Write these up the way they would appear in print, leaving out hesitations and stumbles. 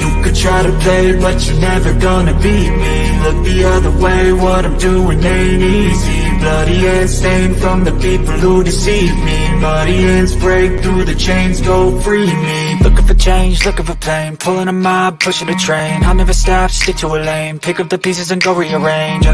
You could try to play, but you're never gonna beat me. Look the other way, what I'm doing ain't easy. Bloody hands stained from the people who deceive me. Muddy hands break through the chains, go free me. Looking for change, looking for pain, pulling a mob, pushing a train. I'll never stop, stick to a lane, pick up the pieces and go rearrange.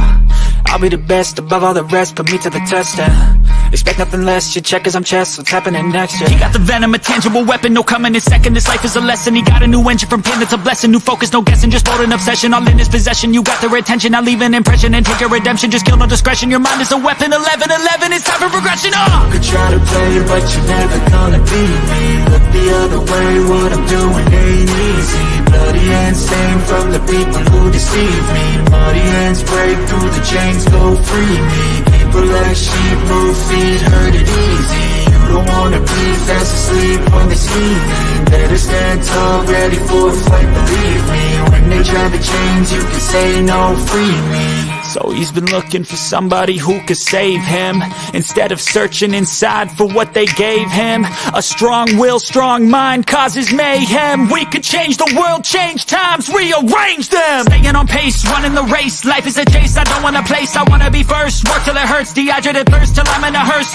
I'll be the best above all the rest, put me to the test and expect nothing less, your check is I'm chess, what's happening next, yeah. He got the venom, a tangible weapon, no coming in second. This life is a lesson, he got a new engine. From pain, it's a blessing, new focus, no guessing. Just bold and obsession, all in his possession. You got their attention, I'll leave an impression and take your redemption. Just kill, no discretion, your mind is a weapon. 11-11, it's time for progression, You could try to play, but you're never gonna beat me. Look the other way, what I'm doing ain't easy. Bloody hands stained from the people who deceive me. Muddy hands break through the chains, go free me. People like sheep, move feet, hurt it easy. You don't wanna be fast asleep on this evening. Better stand tall, ready for a fight, believe me. When they try the chains, you can say no, free me. So he's been looking for somebody who could save him, instead of searching inside for what they gave him. A strong will, strong mind causes mayhem. We could change the world, change times, rearrange them. Staying on pace, running the race. Life is a chase, I don't want a place, I wanna be first. Work till it hurts, dehydrated thirst till I'm in a hearse.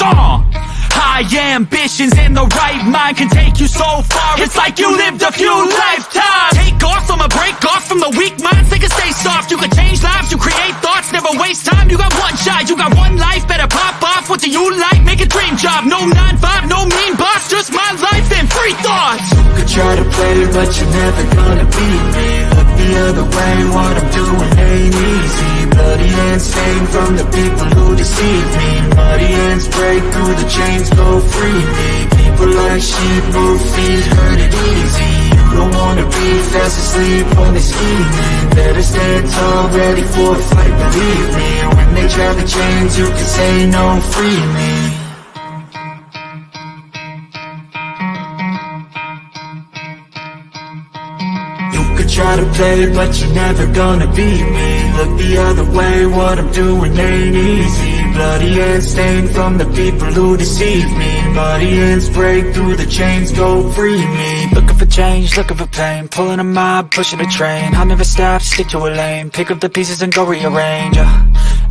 High ambitions and the right mind can take you so far. It's like you lived a few lifetimes. Take off, I'ma break off from the weak minds. They can stay soft, you can change lives, you create thoughts. Never waste time, you got one shot, you got one life. Better pop off, what do you like? Make a dream job, no 9-5, no mean boss. Just my life and free thoughts. You could try to play, but you're never gonna beat me. Look the other way, what I'm doing ain't easy. Bloody hands stained from the people who deceive me. Muddy hands break through the chains, go free me. People like sheep, move feet, hurt it easy. You don't wanna be fast asleep on this evening. Better stand tall, ready for a fight, believe me. When they try the chains, you can say no, free me. You could try to play, but you're never gonna beat me. Look the other way, what I'm doing ain't easy. Bloody hands stained from the people who deceive me. Muddy hands break through the chains, go free me. Looking for change, looking for pain, pulling a mob, pushing a train. I'll never stop, stick to a lane, pick up the pieces and go rearrange.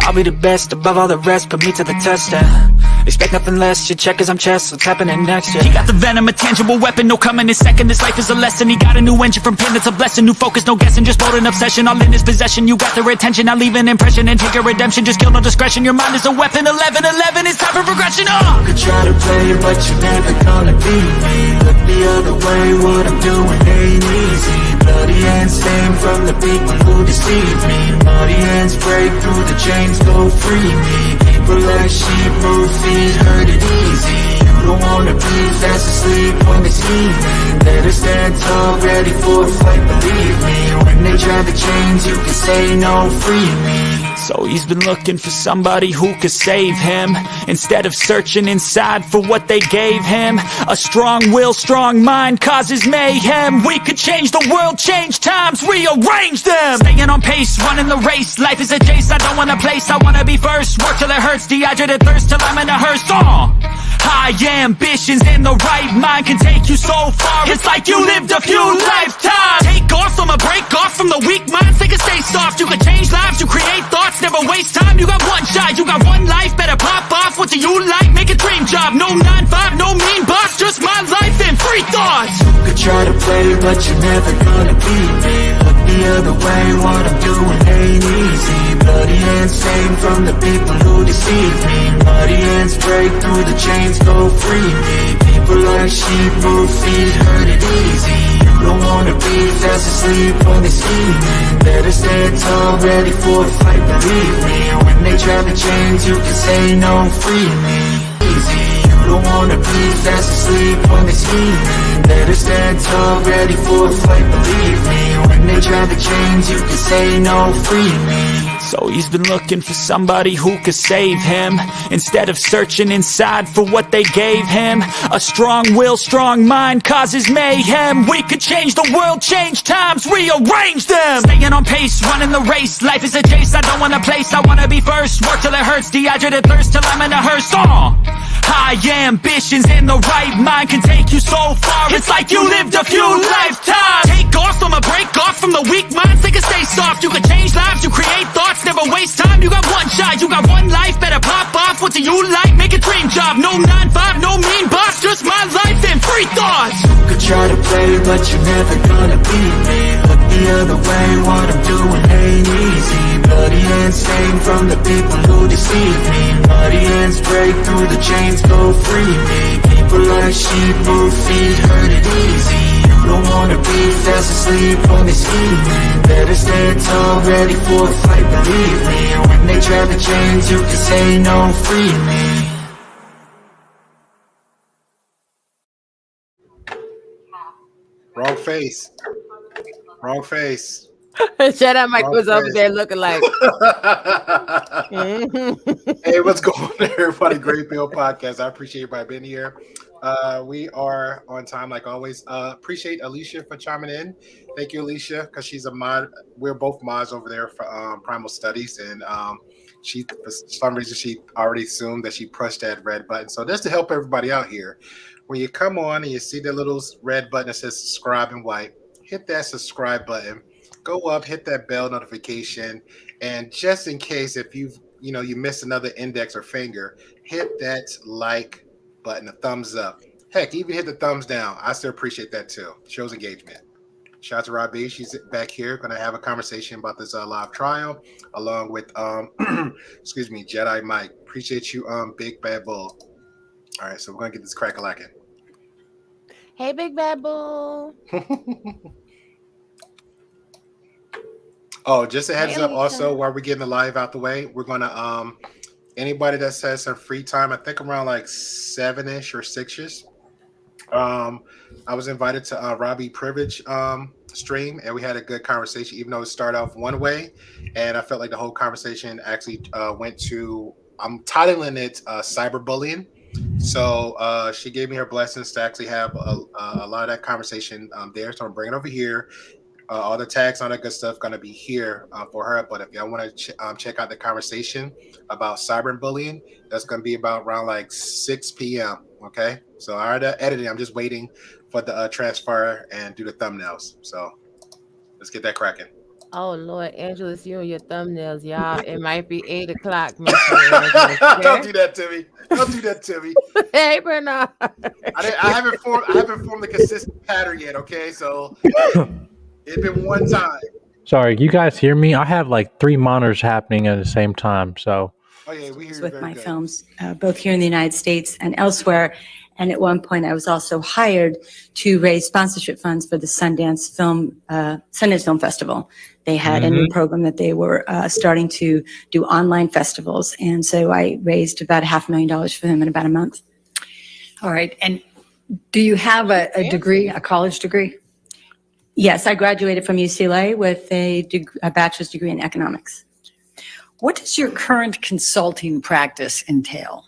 I'll be the best above all the rest, put me to the test and expect nothing less, your check is I'm chess, what's happening next, yeah. He got the venom, a tangible weapon, no coming in second. This life is a lesson, he got a new engine. From pain, it's a blessing, new focus, no guessing. Just bold and obsession, all in his possession. You got their attention, I'll leave an impression and take your redemption. Just kill, no discretion, your mind is a weapon. 11-11, it's time for progression, You could try to play, but you're never gonna beat me. Look the other way, what I'm doing ain't easy. Bloody hands stained from the people who deceive me. Muddy hands break through the chains, go free me. People like sheep, move feet, hurt it easy. You don't wanna be fast asleep on this evening. Better stand tall, ready for a fight, believe me. When they try the chains, you can say no, free me. So he's been looking for somebody who could save him, instead of searching inside for what they gave him. A strong will, strong mind causes mayhem. We could change the world, change times, rearrange them. Staying on pace, running the race. Life is a chase, I don't want a place, I wanna be first. Work till it hurts, dehydrated thirst till I'm in a hearse. High ambitions and the right mind can take you so far. It's like you lived a few lifetimes. Take off, I'ma break off from the weak minds. They can stay soft, you can change lives, you create thoughts. Never waste time, you got one shot, you got one life. Better pop off, what do you like? Make a dream job, no 9-5, no mean boss. Just my life and free thoughts. You could try to play, but you're never gonna beat me. Look the other way, what I'm doing ain't easy. Bloody hands stained from the people who deceive me. Muddy hands break through the chains, go free me. People like sheep, move feet, hurt it easy. You don't wanna be fast asleep on this evening. Better stand tall, ready for a fight, believe me. When they try the chains, you can say no, free me. Easy, you don't wanna be fast asleep on this evening. Better stand tall, ready for a fight, believe me. When they try the chains, you can say no, free me. So he's been looking for somebody who could save him, instead of searching inside for what they gave him. A strong will, strong mind causes mayhem. We could change the world, change times, rearrange them. Staying on pace, running the race. Life is a chase, I don't want a place, I wanna be first. Work till it hurts, dehydrated thirst till I'm in a hearse. High ambitions and the right mind can take you so far. It's like you lived a few lifetimes. Take off, I'ma break off from the weak minds. They can stay soft. You can change lives, you create thoughts, never waste time. You got one shot, you got one life. Better pop off. What do you like? Make a dream job. No 9-5, no mean boss. Just my life and free thoughts. You could try to play, but you're never gonna beat me. Look the other way, what I'm doing ain't easy. Bloody hands stained from the people who deceive me. Muddy hands break through the chains, go free me. People like sheep move feet, hurt it easy. You don't wanna be fast asleep on this evening. Better stand tall, ready for a fight, believe me. And when they try to change, you can say no, free me. Wrong face. Wrong face. Shut up, Mike Wrong was over face. there looking like. Hey, what's going on, everybody? Great Bill Podcast. I appreciate everybody being here. We are on time, like always. Appreciate Alicia for chiming in. Thank you, Alicia, because she's a mod. We're both mods over there for Primal Studies, and she, for some reason, she already assumed that she pushed that red button. So just to help everybody out here, when you come on and you see the little red button that says subscribe in white, hit that subscribe button. Go up, hit that bell notification, and just in case if you miss another index or finger, hit that like button, a thumbs up. Heck, even hit the thumbs down. I still appreciate that too. Shows engagement. Shout out to Robbie. She's back here, going to have a conversation about this live trial, along with excuse me, Jedi Mike. Appreciate you, Big Bad Bull. All right, so we're gonna get this crack-a-lacking. Hey, Big Bad Bull. Oh, just a heads Hey, up. Alicia. Also, while we're getting the live out the way, we're gonna anybody that has some free time, I think around like 7-ish or 6-ish. I was invited to Robbie Privilege stream, and we had a good conversation, even though it started off one way, and I felt like the whole conversation actually went to, I'm titling it cyberbullying. So she gave me her blessings to actually have a lot of that conversation there. So I'm bringing it over here. All the tags, all that good stuff, going to be here for her. But if y'all want to check out the conversation about cyberbullying, that's going to be about around like 6 p.m. Okay, so I already editing. I'm just waiting for the transfer and do the thumbnails. So let's get that cracking. Oh, Lord, Angela, it's you and your thumbnails, y'all. It might be 8 o'clock. Don't do that to me. Don't do that to me. Hey, Bernard. I haven't formed a consistent pattern yet. Okay, so it's been one time. Sorry, you guys hear me? I have like 3 monitors happening at the same time. So, Oh yeah, we hear you with very my good. films, both here in the United States and elsewhere. And at one point, I was also hired to raise sponsorship funds for the Sundance Film Festival. They had a new program that they were starting to do online festivals, and so I raised about $500,000 for them in about a month. All right. And do you have a degree, a college degree? Yes, I graduated from UCLA with a bachelor's degree in economics. What does your current consulting practice entail?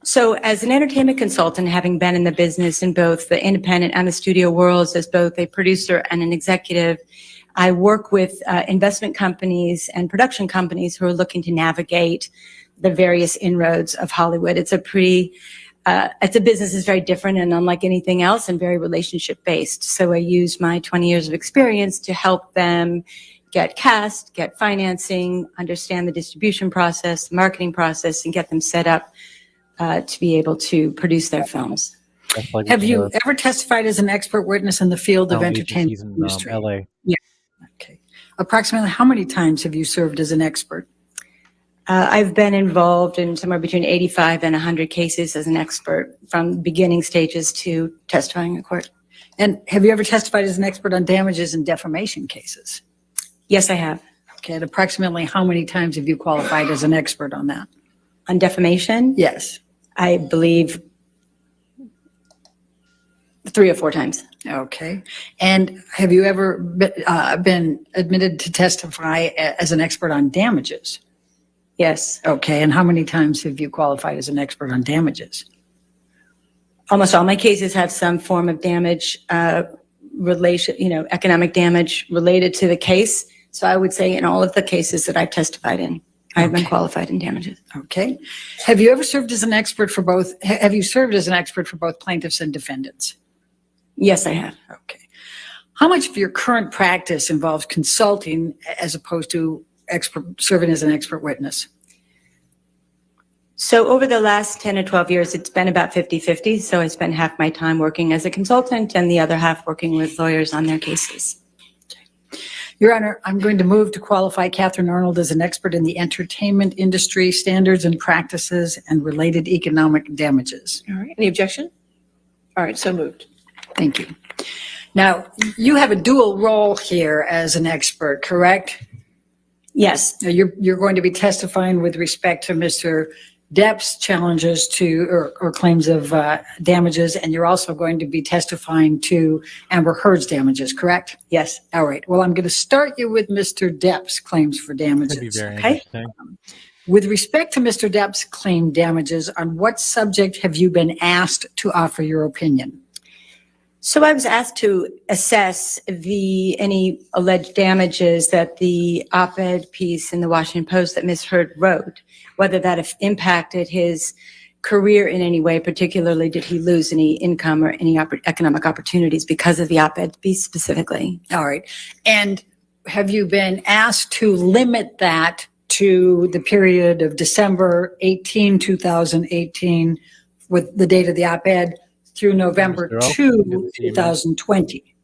So as an entertainment consultant, having been in the business in both the independent and the studio worlds as both a producer and an executive, I work with investment companies and production companies who are looking to navigate the various inroads of Hollywood. It's a business that's very different and unlike anything else and very relationship based. So I use my 20 years of experience to help them get cast, get financing, understand the distribution process, the marketing process, and get them set up to be able to produce their films. Have you ever testified as an expert witness in the field of entertainment in industry? LA. Okay. Approximately how many times have you served as an expert? I've been involved in somewhere between 85 and 100 cases as an expert, from beginning stages to testifying in court. And have you ever testified as an expert on damages and defamation cases? Yes, I have. Okay. And approximately how many times have you qualified as an expert on that? On defamation, Yes. I believe 3 or 4 times. Okay. And have you ever been admitted to testify as an expert on damages? Yes. Okay. And how many times have you qualified as an expert on damages? Almost all my cases have some form of damage, economic damage related to the case. So I would say in all of the cases that I've testified in. I have been Okay. qualified in damages. Okay. Have you ever served as an expert for both? Have you served as an expert for both plaintiffs and defendants? Yes, I have. Okay. How much of your current practice involves consulting as opposed to serving as an expert witness? So over the last 10 or 12 years, it's been about 50-50. So I spend half my time working as a consultant and the other half working with lawyers on their cases. Your Honor, I'm going to move to qualify Catherine Arnold as an expert in the entertainment industry, standards and practices, and related economic damages. All right. Any objection? All right. So moved. Thank you. Now, you have a dual role here as an expert, correct? Yes, Now, you're going to be testifying with respect to Mr. Depp's challenges to, or claims of damages, and you're also going to be testifying to Amber Heard's damages, correct? yes. All right. Well, I'm going to start you with Mr. Depp's claims for damages. That'd be very Okay. interesting. With respect to Mr. Depp's claim damages, on what subject have you been asked to offer your opinion? So I was asked to assess any alleged damages that the op-ed piece in the Washington Post that Ms. Heard wrote, whether that have impacted his career in any way, particularly did he lose any income or any economic opportunities because of the op-ed piece specifically. All right. And have you been asked to limit that to the period of December 18, 2018, with the date of the op-ed, through November Mr. O, 2, 2020?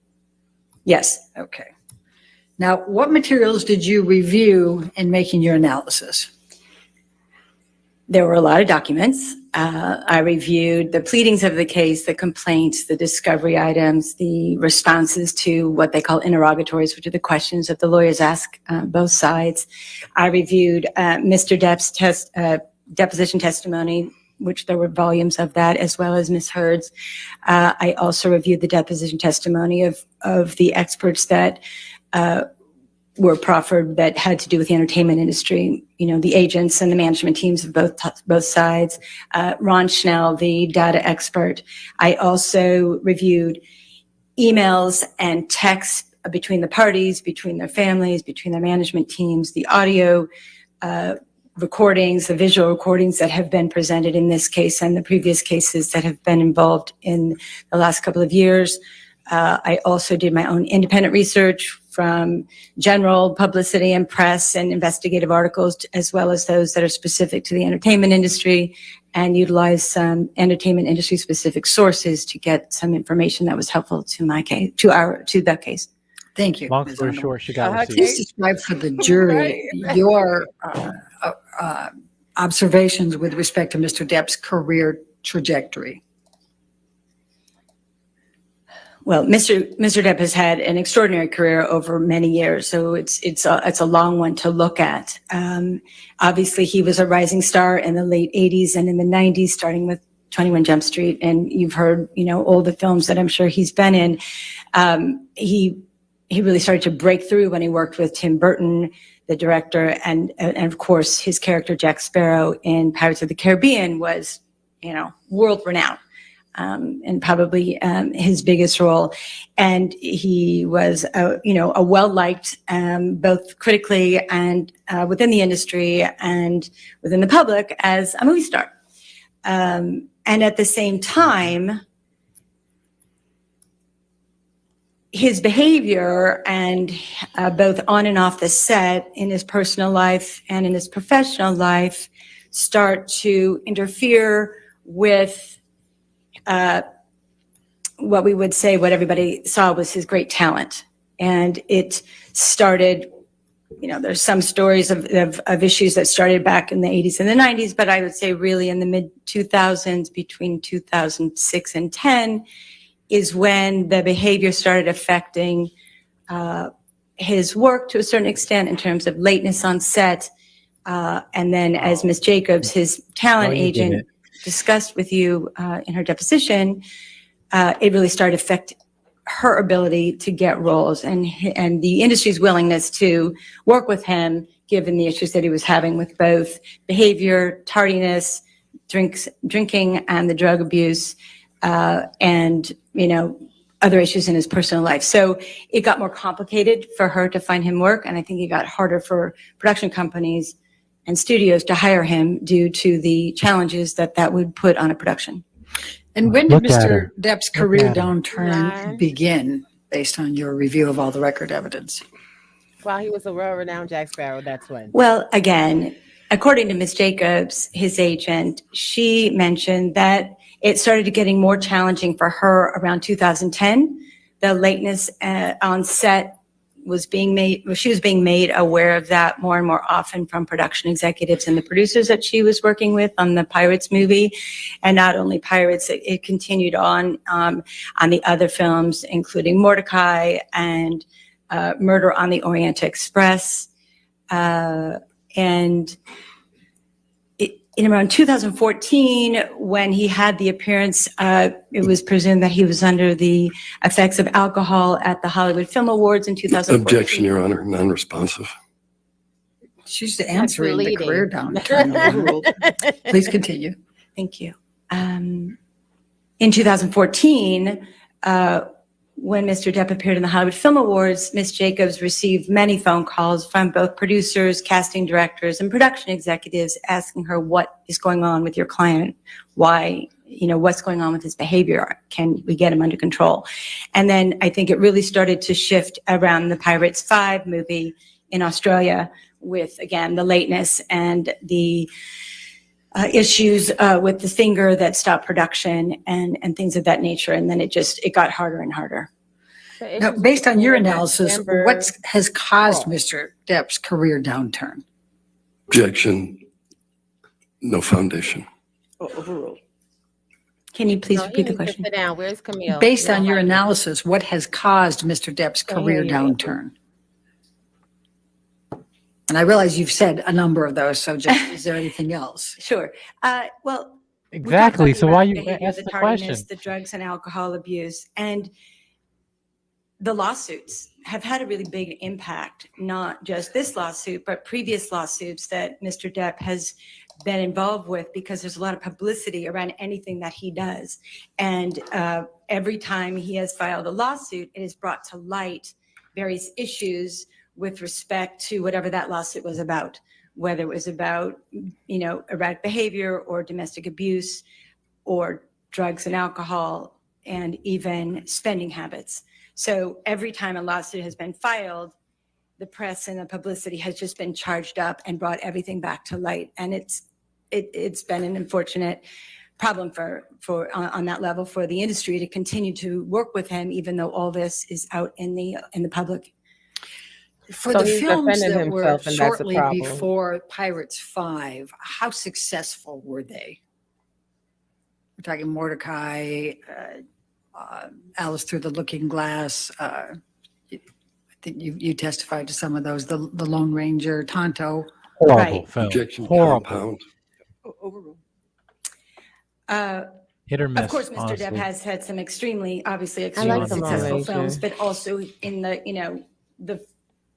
Yes. Okay. Now, what materials did you review in making your analysis? There were a lot of documents. I reviewed the pleadings of the case, the complaints, the discovery items, the responses to what they call interrogatories, which are the questions that the lawyers ask both sides. I reviewed Mr. Depp's deposition testimony, which there were volumes of that, as well as Ms. Heard's. I also reviewed the deposition testimony of the experts that were proffered that had to do with the entertainment industry, the agents and the management teams of both sides. Ron Schnell, the data expert. I also reviewed emails and texts between the parties, between their families, between their management teams, the audio recordings, the visual recordings that have been presented in this case and the previous cases that have been involved in the last couple of years. I also did my own independent research from general publicity and press and investigative articles, as well as those that are specific to the entertainment industry, and utilized some entertainment industry specific sources to get some information that was helpful to my case, to the case. Thank you. Long Ms. story Arnold. short, she got received. Please describe for the jury your observations with respect to Mr. Depp's career trajectory. Well, Mr. Depp has had an extraordinary career over many years, so it's a long one to look at. Obviously, he was a rising star in the late 80s and in the 90s, starting with 21 Jump Street, and you've heard, all the films that I'm sure he's been in. He really started to break through when he worked with Tim Burton, the director, and of course his character Jack Sparrow in Pirates of the Caribbean was, world renowned. And probably his biggest role. And he was, a well-liked, both critically and within the industry and within the public as a movie star. And at the same time, his behavior and both on and off the set in his personal life and in his professional life start to interfere with what we would say, what everybody saw was his great talent. And it started, there's some stories of issues that started back in the 80s and the 90s, but I would say really in the mid 2000s, between 2006 and 10, is when the behavior started affecting his work to a certain extent in terms of lateness on set. And then as Ms. Jacobs, his talent agent, discussed with you in her deposition, it really started to affect her ability to get roles and the industry's willingness to work with him, given the issues that he was having with both behavior, tardiness, drinking, and the drug abuse, and other issues in his personal life. So it got more complicated for her to find him work, and I think it got harder for production companies and studios to hire him due to the challenges that would put on a production. And when did Look at Mr. her. Depp's Look career at her. downturn begin, based on your review of all the record evidence? While he was a well-renowned Jack Sparrow, that's when. Well, again, according to Ms. Jacobs, his agent, she mentioned that it started getting more challenging for her around 2010. The lateness on set was being made, she was being made aware of that more and more often from production executives and the producers that she was working with on the Pirates movie. And not only Pirates, it continued on the other films, including Mordecai and Murder on the Orient Express. And in around 2014, when he had the appearance, it was presumed that he was under the effects of alcohol at the Hollywood Film Awards in 2014. Objection, Your Honor, non-responsive. She's answering the leading. career downturn. Overruled. Please continue. Thank you. In 2014, when Mr. Depp appeared in the Hollywood Film Awards, Ms. Jacobs received many phone calls from both producers, casting directors, and production executives asking her what is going on with your client, why, what's going on with his behavior, can we get him under control? And then I think it really started to shift around the Pirates 5 movie in Australia with, again, the lateness and the issues with the finger that stopped production and things of that nature. And then it got harder and harder. Now, based on your analysis, what has caused Mr. Depp's career downturn? Objection, no foundation. Overruled. Can you please No, he repeat the needs to question? sit down. Where's Camille? Based We on don't your like him. analysis, what has caused Mr. Depp's Can't career hear you. downturn? And I realize you've said a number of those, so just, is there anything else? Sure. Well, we talked Exactly. about So the why erratic you behavior, ask the the tardiness, question? the drugs and alcohol abuse, and the lawsuits have had a really big impact, not just this lawsuit, but previous lawsuits that Mr. Depp has been involved with, because there's a lot of publicity around anything that he does. And every time he has filed a lawsuit, it has brought to light various issues with respect to whatever that lawsuit was about, whether it was about, erratic behavior or domestic abuse or drugs and alcohol and even spending habits. So every time a lawsuit has been filed, the press and the publicity has just been charged up and brought everything back to light. And it's been an unfortunate problem for on that level for the industry to continue to work with him, even though all this is out in the public. For So the he's films defending that were himself, and that's a shortly problem. before Pirates 5, how successful were they? We're talking Mordecai, Alice Through the Looking Glass. I think you testified to some of those. The Lone Ranger, Tonto. Horrible Right. film. Objection, Horrible. compound. Overruled. Hit or miss. Of course, Mr. honestly. Depp has had some extremely I like successful the Lone Ranger. films, but also in the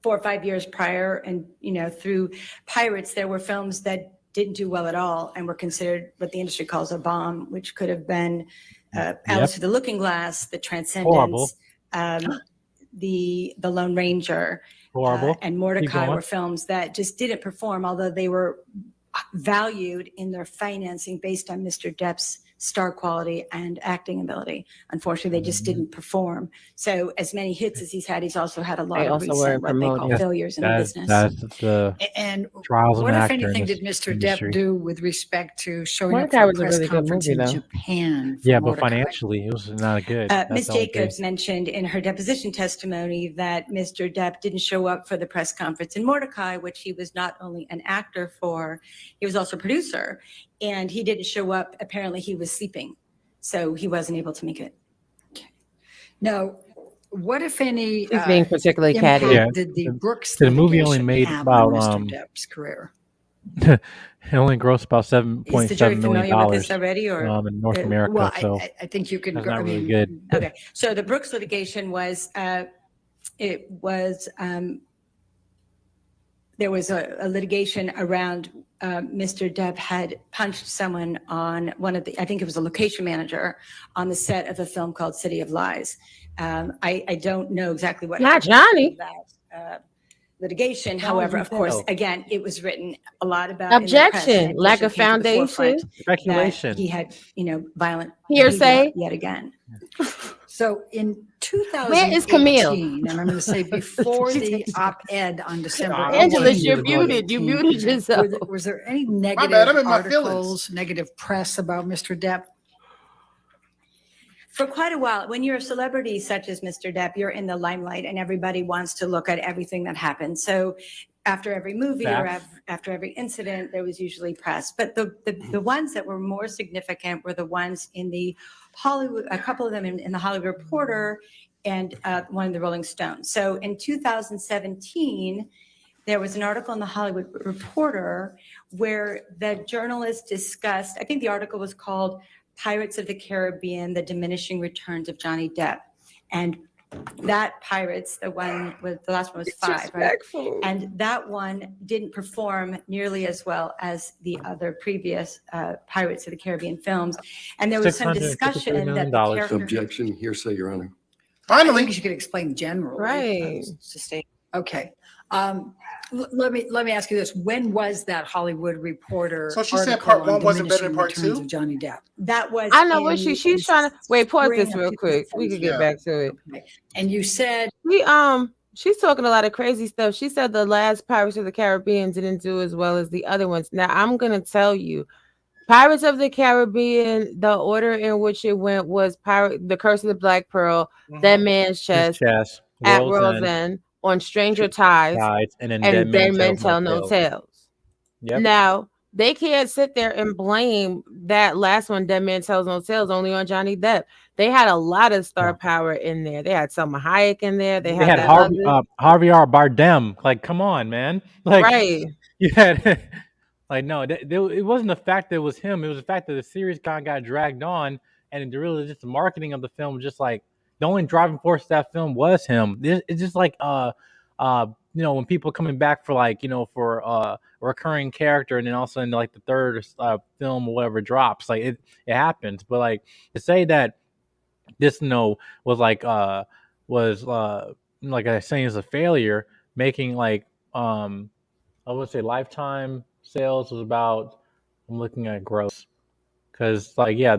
4 or 5 years prior and, through Pirates, there were films that didn't do well at all and were considered what the industry calls a bomb, which could have been Alice Through the Looking Glass, The Horrible. Transcendence, the Lone Ranger, Horrible. and Keep Mordecai going. were films that just didn't perform, although they were valued in their financing based on Mr. Depp's star quality and acting ability. Unfortunately, they just didn't perform. So as many hits as he's had, he's also had a lot They of also recent, weren't what they call promoted. failures in the business. That's the And trials of what, an if actor in anything, this did Mr. industry. Depp do with respect to showing up Mordecai for a was a press really good conference movie, in though. Japan? for Yeah, but Mordecai? financially, it was not good. That's Ms. the only thing. Jacobs mentioned in her deposition testimony that Mr. Depp didn't show up for the press conference in Mordecai, which he was not only an actor for, he was also a producer. And he didn't show up. Apparently, he was sleeping. So he wasn't able to make it. Now, what, if any, He's being particularly catty. Yeah. impact did the Brooks The movie only litigation made have about, on Mr. Depp's career? It only grossed about Is the jury $7.7 million familiar with this already? Or in North uh, America. Well, So I think you can that's go. not I really mean, good. Okay, so the Brooks litigation was, there was a litigation around Mr. Depp had punched someone on one of the, I think it was a location manager on the set of a film called City of Lies. I don't know exactly what. Not happened Johnny. with that. litigation. However, of course, again, it was written a lot about in the press, and Objection, it lack pushed of it came to the forefront foundation, Speculation. that he had, violent hearsay. behavior yet again. So in Where is Camille? 2018, and I'm going to say before the op-ed on December I 18th, don't wanna Angeles, you're hear about muted. You 2018, muted yourself. was there any bad, negative I'm in my articles, negative press about Mr. Depp? For quite a while, when you're a celebrity such as Mr. Depp, you're in the limelight and everybody wants to look at everything that happens. So after every movie or after every incident, there was usually press. But the ones that were more significant were the ones in the Hollywood, a couple of them in the Hollywood Reporter and one in the Rolling Stone. So in 2017, there was an article in the Hollywood Reporter where the journalist discussed, I think the article was called Pirates of the Caribbean, The Diminishing Returns of Johnny Depp. And that Pirates, the last one was 5, right? And that one didn't perform nearly as well as the other previous Pirates of the Caribbean films. And there was some discussion that the character... Objection, hearsay, Your Honor. I Finally, think you could explain generally. Right. Sustain. Okay. Let me ask you this. When was that Hollywood Reporter So she said article part on one wasn't better than diminishing part returns two? of Johnny Depp? That was... I know what she's trying to wait. Pause this spring real of quick. We could get 2017. back to it. Okay. And you said She's talking a lot of crazy stuff. She said the last Pirates of the Caribbean didn't do as well as the other ones. Now I'm gonna tell you, Pirates of the Caribbean, the order in which it went was The Curse of the Black Pearl, Dead Man's Chest, At World's End, On Stranger Tides, and then and Dead Dead Men Tell No Tales. Yep. Now they can't sit there and blame that last one, Dead Man Tells No Tales, only on Johnny Depp. They had a lot of star power in there. They had Selma Hayek in there. They had Harvey R. Bardem. Like, come on, man. Like, right. You had like, no, it wasn't the fact that it was him. It was the fact that the series got dragged on, and really just the marketing of the film was just like the only driving force of that film was him. It's just like when people coming back for for a recurring character, and then all of a sudden like the third film or whatever drops, like it happens. But like to say that this was like I was saying is a failure, making like I would say lifetime sales was about, I'm looking at gross, because right here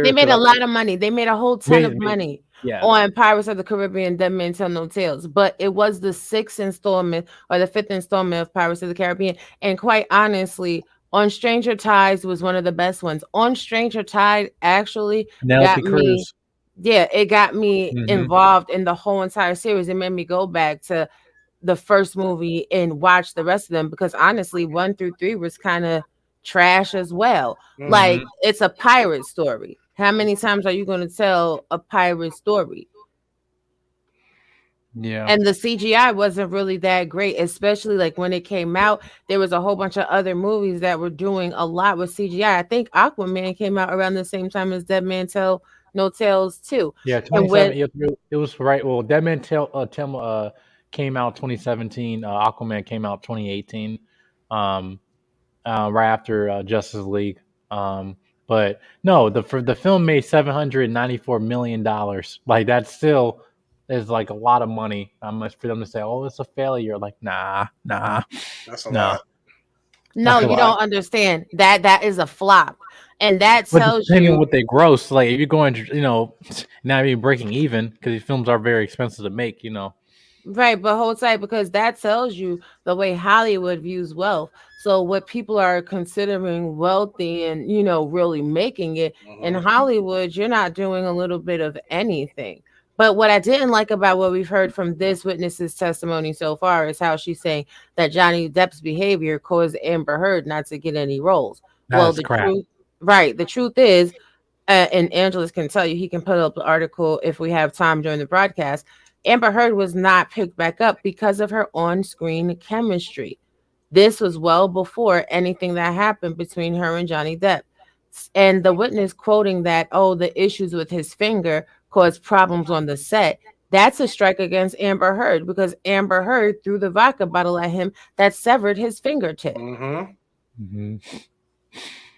They made a lot of money. They made a whole ton of money on Pirates of the Caribbean, Dead Men Tell No Tales. But it was the 6th installment or the 5th installment of Pirates of the Caribbean. And quite honestly, On Stranger Tides was one of the best ones. On Stranger Tide actually got me. Yeah, it got me involved in the whole entire series. It made me go back to the first movie and watch the rest of them, because honestly 1 through 3 was kind of trash as well. Like, it's a pirate story. How many times are you going to tell a pirate story? Yeah. And the CGI wasn't really that great, especially like when it came out. There was a whole bunch of other movies that were doing a lot with CGI. I think Aquaman came out around the same time as Dead Man Tell No Tales too. Yeah, 2017. It was right. Well, Dead Man came out 2017. Aquaman came out 2018, right after Justice League. But no, the film made $794 million. Like, that still is like a lot of money. For them to say, "Oh, it's a failure," like, nah. That's a lot. No, you don't understand. That is a flop, and that tells depending you on what they gross. Like, if you're going, not even breaking even, because these films are very expensive to make. Right, but hold tight, because that tells you the way Hollywood views wealth. So what people are considering wealthy and, really making it in Hollywood, you're not doing a little bit of anything. But what I didn't like about what we've heard from this witness's testimony so far is how she's saying that Johnny Depp's behavior caused Amber Heard not to get any roles. That's crap. The truth is, and Angeles can tell you, he can put up the article if we have time during the broadcast, Amber Heard was not picked back up because of her on-screen chemistry. This was well before anything that happened between her and Johnny Depp. And the witness quoting that, the issues with his finger caused problems on the set, that's a strike against Amber Heard, because Amber Heard threw the vodka bottle at him that severed his fingertip.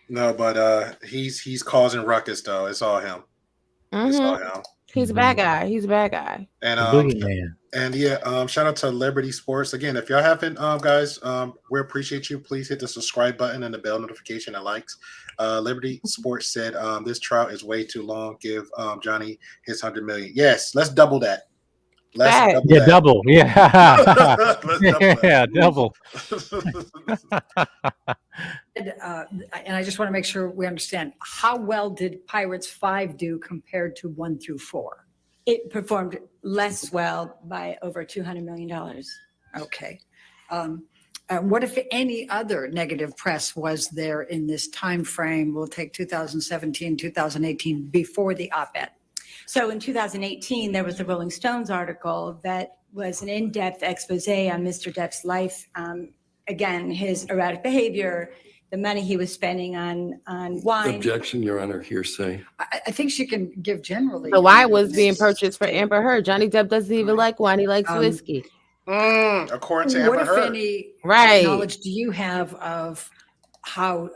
No, but he's causing ruckus though. It's all him. It's all him. He's a bad guy. He's a bad guy. And The boogeyman. and yeah, shout out to Liberty Sports again. If y'all haven't, guys, we appreciate you. Please hit the subscribe button and the bell notification and likes. Liberty Sports said this trial is way too long. Give Johnny his 100 million. Yes, let's double that. Let's double Yeah, that. double. Yeah. Let's double that. Yeah, double. And I just want to make sure we understand, how well did Pirates 5 do compared to 1 through 4? It performed less well by over $200 million. Okay. What, if any, other negative press was there in this time frame? We'll take 2017, 2018, before the op-ed. So in 2018, there was the Rolling Stones article that was an in-depth expose on Mr. Depp's life. Again, his erratic behavior, the money he was spending on wine. Objection, Your Honor, hearsay. I think she can give generally. The wine was being purchased for Amber Heard. Johnny Depp doesn't even like wine. He likes whiskey. According to Amber What, if Heard. any, Right. knowledge do you have of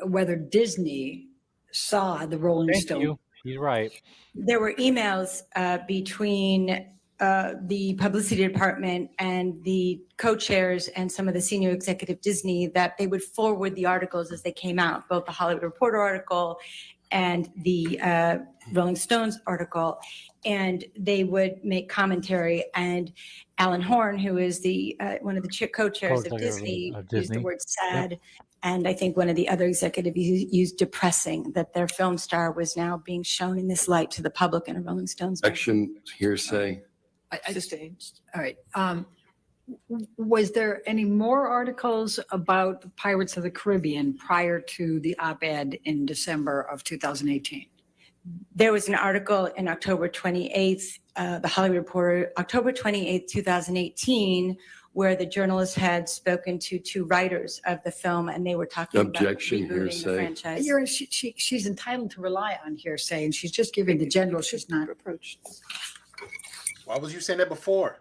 whether Disney saw the Rolling Thank Stone? you. He's right. There were emails between the publicity department and the co-chairs and some of the senior executive Disney that they would forward the articles as they came out, both the Hollywood Reporter article and the Rolling Stones article, and they would make commentary. And Alan Horn, who is the one of the co-chairs of Disney, used the word sad. Yep. And I think one of the other executives used depressing, that their film star was now being shown in this light to the public in a Rolling Stones. Objection, hearsay. Sustained. All right. Was there any more articles about Pirates of the Caribbean prior to the op-ed in December of 2018? There was an article in October 28th, the Hollywood Reporter, October 28th, 2018, where the journalist had spoken to two writers of the film, and they were talking Objection, about rebooting the franchise. She's entitled to rely on hearsay, and she's just giving the general. She's not approached. Why was you saying that before?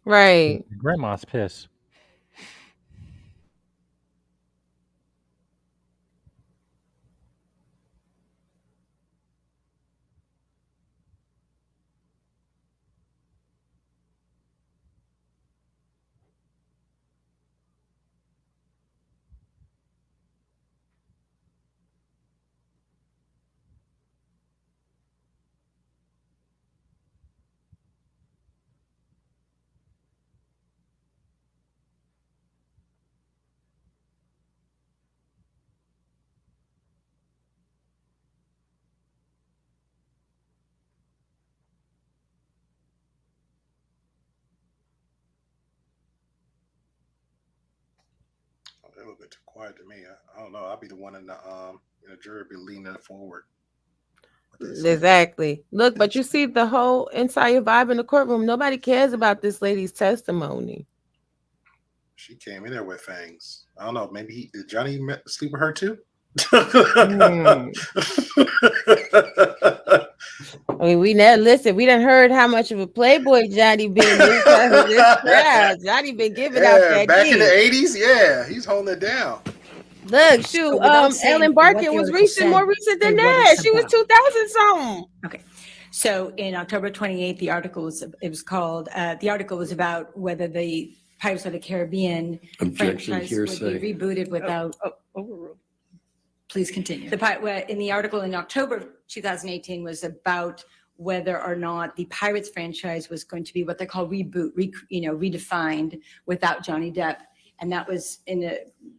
Right. Grandma's pissed. A little bit too quiet to me. I don't know. I'll be the one in the jury be leaning forward. Exactly. Look, but you see the whole entire vibe in the courtroom. Nobody cares about this lady's testimony. She came in there with fangs. I don't know. Maybe did Johnny sleep with her too? I mean, we never listen. We done heard how much of a playboy Johnny been. Johnny been giving out that back deep. in the 80s. Yeah, he's holding it down. Look, shoot, Ellen Barkin was more recent than that. She was 2000 something. Okay. So in October 28th, the article was about whether the Pirates of the Caribbean franchise would be rebooted without. Overruled. Please continue. In the article in October 2018 was about whether or not the Pirates franchise was going to be what they call redefined without Johnny Depp. And that was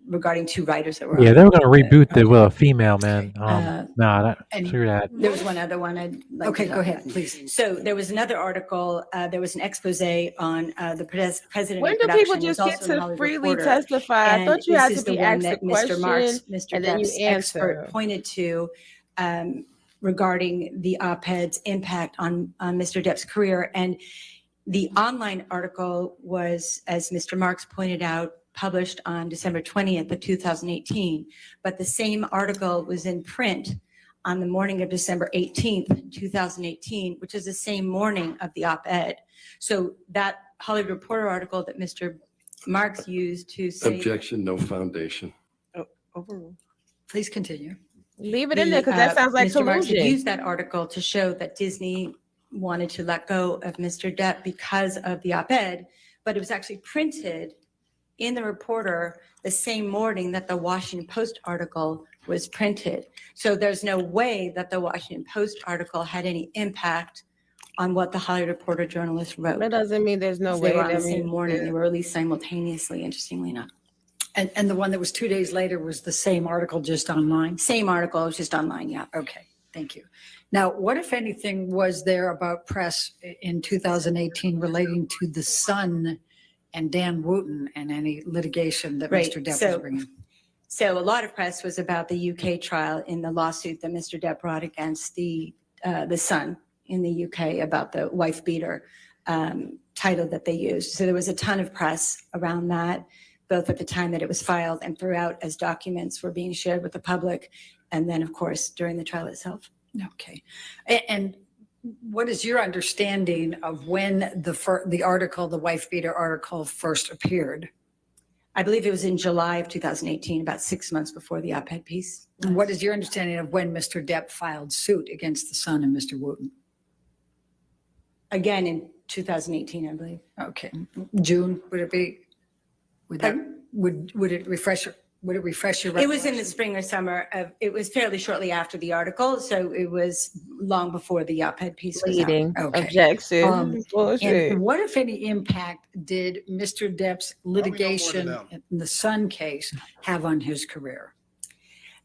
regarding two writers that were. Yeah, they were going to reboot it with a female, man. Screw that. There was one other one I'd like Okay, to go ahead, please. So there was another article. There was an expose on the president. When of do people production, just who's get also a to Hollywood freely reporter. testify? I And thought you this had is to the be one asked a that question, Mr. and then you Depp's answer. expert pointed to regarding the op-ed's impact on Mr. Depp's career. And the online article was, as Mr. Marks pointed out, published on December 20th of 2018. But the same article was in print on the morning of December 18th, 2018, which is the same morning of the op-ed. So that Hollywood Reporter article that Mr. Marks used to say. Objection, no foundation. Overruled. Please continue. Leave it in there because that sounds like Mr. Marks had collusion. used that article to show that Disney wanted to let go of Mr. Depp because of the op-ed, but it was actually printed in the Reporter the same morning that the Washington Post article was printed. So there's no way that the Washington Post article had any impact on what the Hollywood Reporter journalist wrote. That doesn't mean there's no They way. were on the That same means- morning. yeah. They were released simultaneously, interestingly enough. And the one that was 2 days later was the same article, just online? Same article, it was just online, yeah. Okay, thank you. Now, what, if anything, was there about press in 2018 relating to the Sun and Dan Wooten and any litigation that Right, Mr. Depp so- was bringing? So a lot of press was about the UK trial in the lawsuit that Mr. Depp brought against the Sun in the UK about the wife beater title that they used. So there was a ton of press around that, both at the time that it was filed and throughout as documents were being shared with the public. And then, of course, during the trial itself. Okay. And what is your understanding of when the article, the wife beater article, first appeared? I believe it was in July of 2018, about 6 months before the op-ed piece. And what is your understanding of when Mr. Depp filed suit against the Sun and Mr. Wooten? Again, in 2018, I believe. Okay, June, would it be? Would it refresh your? It was in the spring or summer of, it was fairly shortly after the article, so it was long before the op-ed piece was out. Leading Okay. objection. Bullshit. And what, if any, impact did Mr. Depp's litigation in the Sun case have on his career?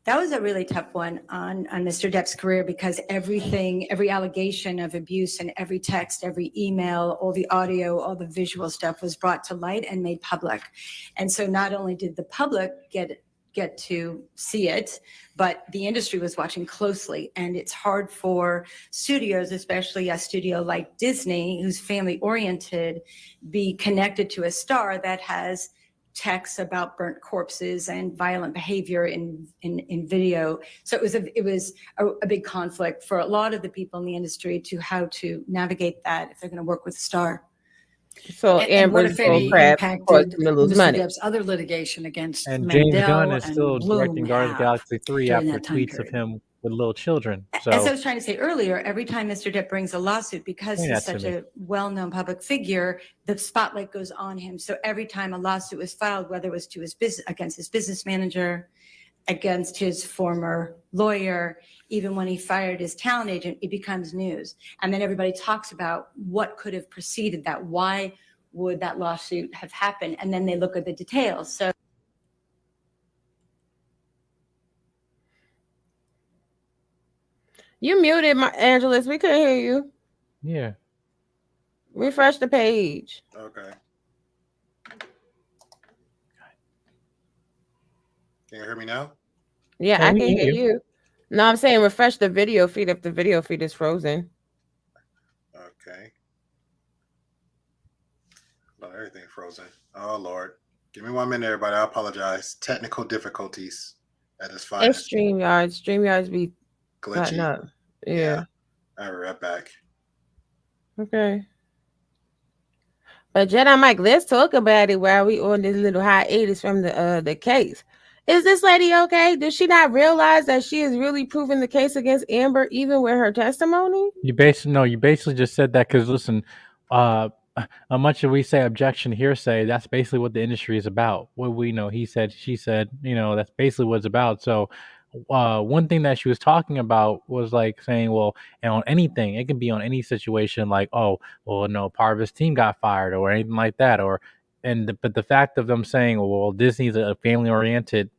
That was a really tough one on Mr. Depp's career because everything, every allegation of abuse and every text, every email, all the audio, all the visual stuff was brought to light and made public. And so not only did the public get to see it, but the industry was watching closely. And it's hard for studios, especially a studio like Disney, who's family oriented, be connected to a star that has texts about burnt corpses and violent behavior in video. So it was a big conflict for a lot of the people in the industry to how to navigate that if they're going to work with a star. So And what, Amber's if any, crap impacted to lose Mr. money. Depp's other litigation against And Mandel James Gunn is and still Bloom directing Guardians of the have Galaxy 3 during after that time tweets of period? him with little children. So As I was trying to say earlier, every time Mr. Depp brings a lawsuit, because Explain he's that to such me. a well-known public figure, the spotlight goes on him. So every time a lawsuit was filed, whether it was to his business, against his business manager, against his former lawyer, even when he fired his talent agent, it becomes news. And then everybody talks about what could have preceded that. Why would that lawsuit have happened? And then they look at the details. So You muted, my Angelus. We couldn't hear you. yeah. Refresh the page. Okay. Can you hear me now? Yeah, Oh, I we can hear hear you. you. No, I'm saying refresh the video feed if the video feed is frozen. Okay. Oh, everything frozen. Oh Lord. Give me 1 minute, everybody. I apologize. Technical difficulties at its It's finest. StreamYard. StreamYards be cutting Glitchy. up. Yeah. I'll be right back. Okay. But Jedi Mike, let's talk about it while we on this little hiatus from the case. Is this lady okay? Does she not realize that she is really proving the case against Amber, even with her testimony? You basically just said that because listen, how much of we say objection hearsay, that's basically what the industry is about. What we know, he said, she said, that's basically what it's about. So one thing that she was talking about was like saying, well, and on anything, it can be on any situation, like, oh, well, no, part of his team got fired or anything like that, but the fact of them saying, well, Disney's a family oriented,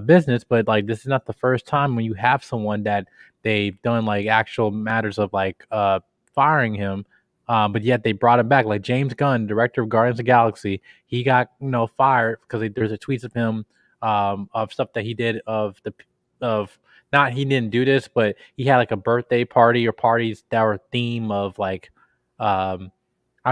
business, but like this is not the first time when you have someone that they've done like actual matters of like firing him. But yet they brought him back, like James Gunn, director of Guardians of the Galaxy. He got fired because there's a tweets of him of stuff that he did not he didn't do this, but he had like a birthday party or parties that were theme of like I'm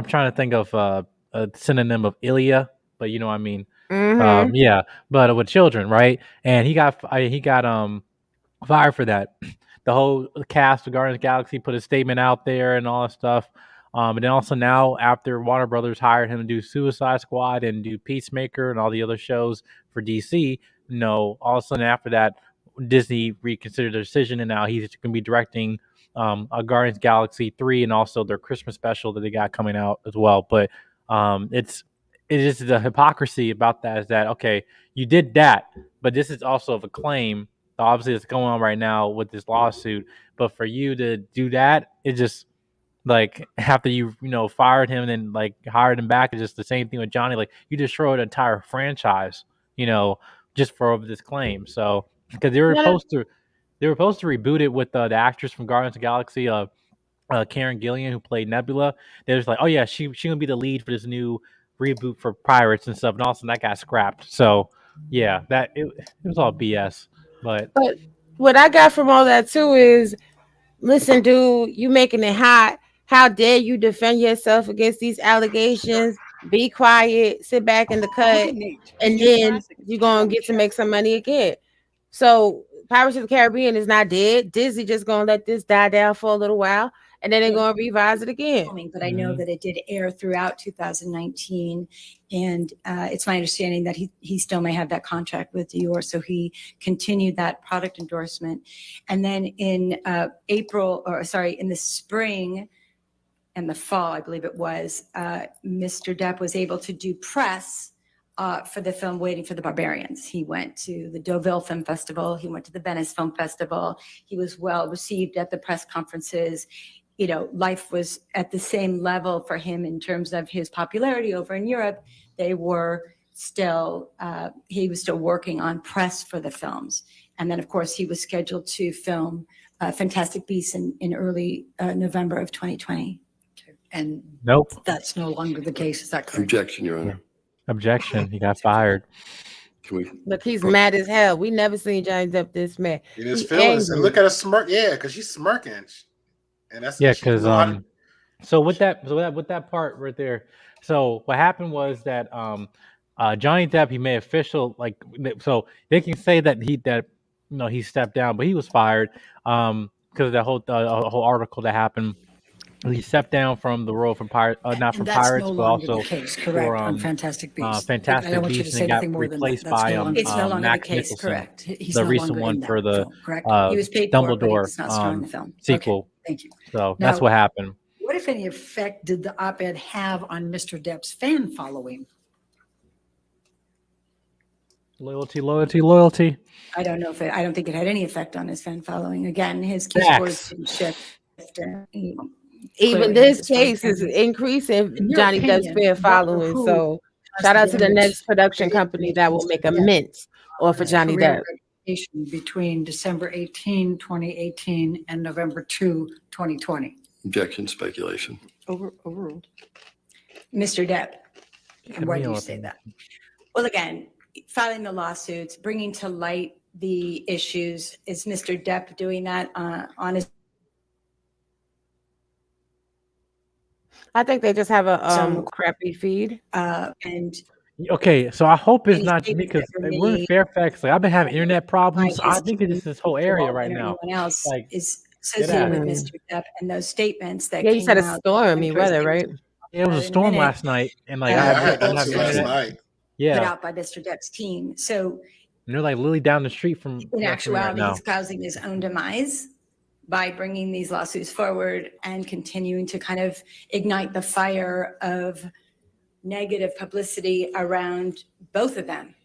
trying to think of a synonym of Ilya, but you know what I mean. Yeah, but with children, right? And he got fired for that. The whole cast of Guardians of the Galaxy put a statement out there and all that stuff. And then also now, after Warner Brothers hired him to do Suicide Squad and do Peacemaker and all the other shows for DC, all of a sudden after that, Disney reconsidered their decision, and now he's going to be directing Guardians Galaxy 3 and also their Christmas special that they got coming out as well. But it's just the hypocrisy about that is that, okay, you did that, but this is also of a claim. Obviously, it's going on right now with this lawsuit. But for you to do that, it just like after you fired him and then like hired him back, it's just the same thing with Johnny. Like you destroyed an entire franchise, just for this claim. So because they were supposed to reboot it with the actress from Guardians of the Galaxy, Karen Gillian, who played Nebula. They was like, oh yeah, she gonna be the lead for this new reboot for Pirates and stuff, and all of a sudden that got scrapped. So yeah, it was all BS. But what I got from all that too is, listen, dude, you making it hot. How dare you defend yourself against these allegations? Be quiet, sit back in the cut, and then you're gonna get to make some money again. So Pirates of the Caribbean is not dead. Disney just gonna let this die down for a little while, and then they're gonna revise it again. But I know that it did air throughout 2019, and it's my understanding that he still may have that contract with Dior, so he continued that product endorsement. And then in in the spring and the fall, I believe it was, Mr. Depp was able to do press for the film Waiting for the Barbarians. He went to the Deauville Film Festival. He went to the Venice Film Festival. He was well received at the press conferences. Life was at the same level for him in terms of his popularity over in Europe. He was still working on press for the films. And then, of course, he was scheduled to film Fantastic Beasts in early November of 2020. And nope, that's no longer the case. Is that correct? Objection, Your Honor. Objection. He got fired. Can we? Look, he's mad as hell. We never seen Johnny Depp this mad. In his feelings, and look at her smirk. Yeah, because she's smirking, and that's because so with that part right there. So what happened was that Johnny Depp, he made official, like, so they can say that he stepped down, but he was fired because of that whole article that happened. He stepped down from the role from Pirates, not from Pirates, but also for on Fantastic Beasts. Fantastic Beasts, and got replaced by it's no longer the case. Nicholson, correct. He's the no recent longer one in that for the film, correct? He was paid for it, but he was not starring the film. sequel. Okay, thank you. So Now, that's what happened. What, if any, effect did the op-ed have on Mr. Depp's fan following? Loyalty. I don't know I don't think it had any effect on his fan following. Again, his key scores didn't shift. Even this case is increasing Johnny Depp's fan following. So shout out to the next production company that will make a mint off of Johnny Depp. Between December 18, 2018 and November 2, 2020. Objection, speculation. Overruled. Mr. Depp. And why do you say that? Well, again, filing the lawsuits, bringing to light the issues. Is Mr. Depp doing that on his? I think they just have a crappy feed. And okay, so I hope it's not because we're in Fairfax. Like, I've been having internet problems. I think it's this whole area right now. Everyone else is associated with Mr. Depp and those statements that you said a stormy weather, right? Yeah, it was a storm last night, and like I had that too last night. Put out by Mr. Depp's team. So and they're like literally down the street from. In actuality, he's causing his own demise by bringing these lawsuits forward and continuing to kind of ignite the fire of negative publicity around both of them.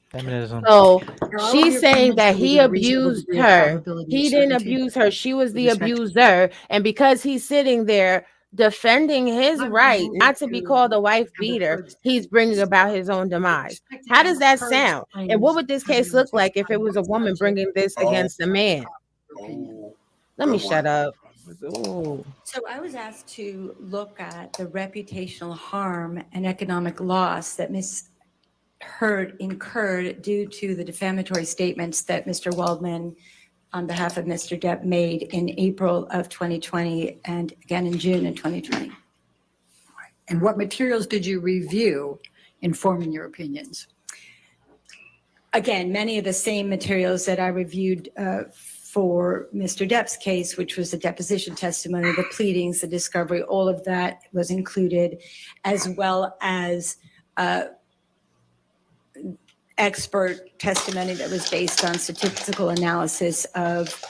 Feminism. So she's saying that he abused her. He didn't abuse her. She was the abuser. And because he's sitting there defending his right not to be called a wife beater, he's bringing about his own demise. How does that sound? And what would this case look like if it was a woman bringing this against a man? Let me shut up. Ooh. So I was asked to look at the reputational harm and economic loss that Ms. Heard incurred due to the defamatory statements that Mr. Waldman, on behalf of Mr. Depp, made in April of 2020 and again in June of 2020. And what materials did you review in forming your opinions? Again, many of the same materials that I reviewed for Mr. Depp's case, which was the deposition testimony, the pleadings, the discovery, all of that was included, as well as expert testimony that was based on statistical analysis of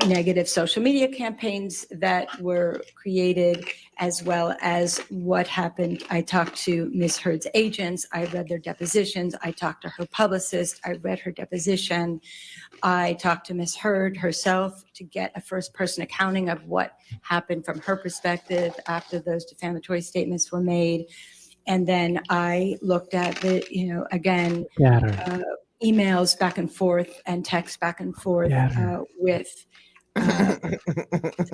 negative social media campaigns that were created, as well as what happened. I talked to Ms. Heard's agents. I read their depositions. I talked to her publicist. I read her deposition. I talked to Ms. Heard herself to get a first-person accounting of what happened from her perspective after those defamatory statements were made. And then I looked at the, again, emails back and forth and texts back and forth with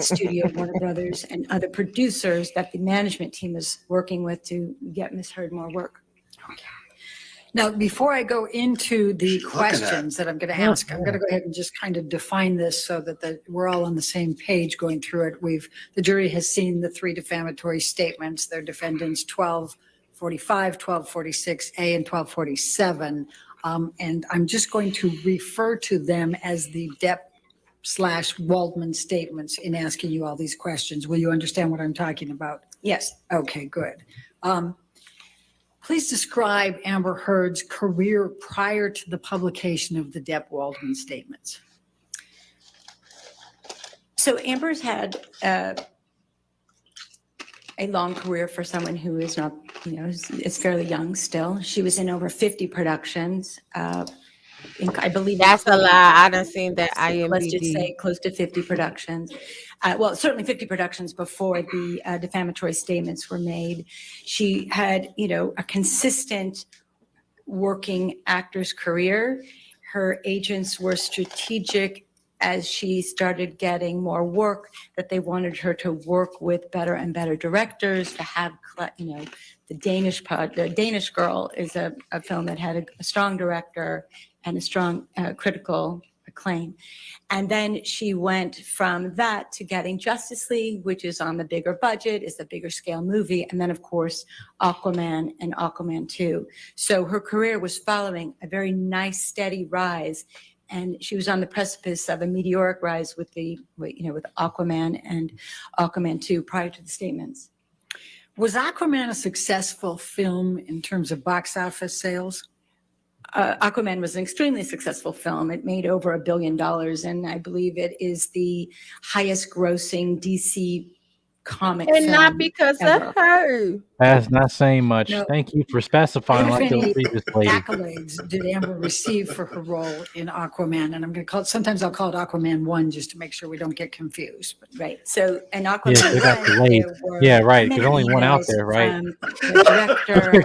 studio, Warner Brothers, and other producers that the management team is working with to get Ms. Heard more work. Okay. Now, before I go into the questions that I'm going to ask, I'm going to go ahead and just kind of define this so that we're all on the same page going through it. The jury has seen the 3 defamatory statements. They're defendants 1245, 1246A, and 1247. And I'm just going to refer to them as the Depp/Waldman statements in asking you all these questions. Will you understand what I'm talking about? Yes. Okay, good. Please describe Amber Heard's career prior to the publication of the Depp-Waldman statements. So Amber's had a long career for someone who is not, is fairly young still. She was in over 50 productions. I believe that's a lie. I done seen that IMDb. Let's just say close to 50 productions. Well, certainly 50 productions before the defamatory statements were made. She had, a consistent working actor's career. Her agents were strategic as she started getting more work, that they wanted her to work with better and better directors, to have, the Danish Girl is a film that had a strong director and a strong critical acclaim. And then she went from that to getting Justice League, which is on the bigger budget, is the bigger scale movie. And then, of course, Aquaman and Aquaman 2. So her career was following a very nice, steady rise. And she was on the precipice of a meteoric rise with with Aquaman and Aquaman 2 prior to the statements. Was Aquaman a successful film in terms of box office sales? Aquaman was an extremely successful film. It made over $1 billion, and I believe it is the highest grossing DC comic and film not because ever. of her. That's not saying much. No. Thank you for specifying like the How many previous lady. accolades did Amber receive for her role in Aquaman? And I'm going to call it, sometimes I'll call it Aquaman 1 just to make sure we don't get confused. But Right. So, and Aquaman Yeah, they got 1, delayed. there were Yeah, right. many There's only one out emails there, right? from the director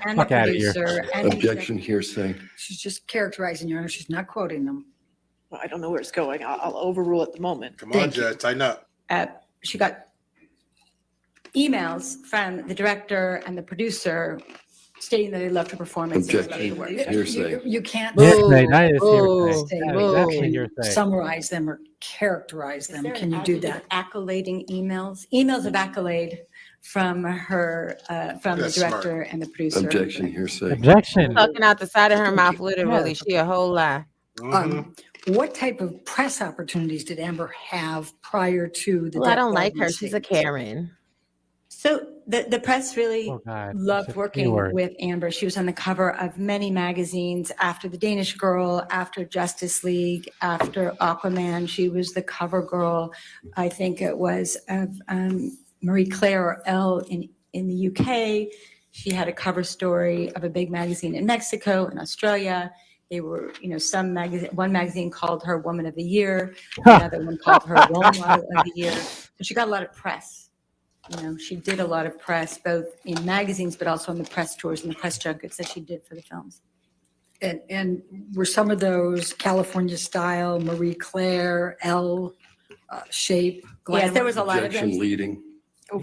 and the Fuck outta here. producer and the Objection, hearsay. she's just characterizing, Your Honor. She's not quoting them. Well, I don't know where it's going. I'll overrule at the moment. Come on, Judge, tighten up. she got emails from the director and the producer stating that they loved her performance. and loved her work. Objection, hearsay. You can't Hearsay, that is Boo. hearsay. That is Boo. definitely hearsay. summarize them or characterize Is them. there Can an you do adjective that? accolading emails of accolade from her, from the That's smart. director and the producer. Objection, hearsay. Objection. Talking out the side of her mouth, literally. She a whole lie. Mhm. What type of press opportunities did Amber have prior to the? Well, I don't Depp like her. Waldman She's a statements? Karen. So the press really Oh, God. loved That's a working keyword. with Amber. She was on the cover of many magazines after The Danish Girl, after Justice League, after Aquaman. She was the cover girl, I think it was, of Marie Claire or Elle in the UK. She had a cover story of a big magazine in Mexico and Australia. They were, one magazine called her Woman of the Year, another one called her Role Model of the Year. So she got a lot of press. She did a lot of press, both in magazines, but also on the press tours and the press junkets that she did for the films. And were some of those California style, Marie Claire, Elle, Shape, Glamour? Yes, there was a lot of Objection, them. leading.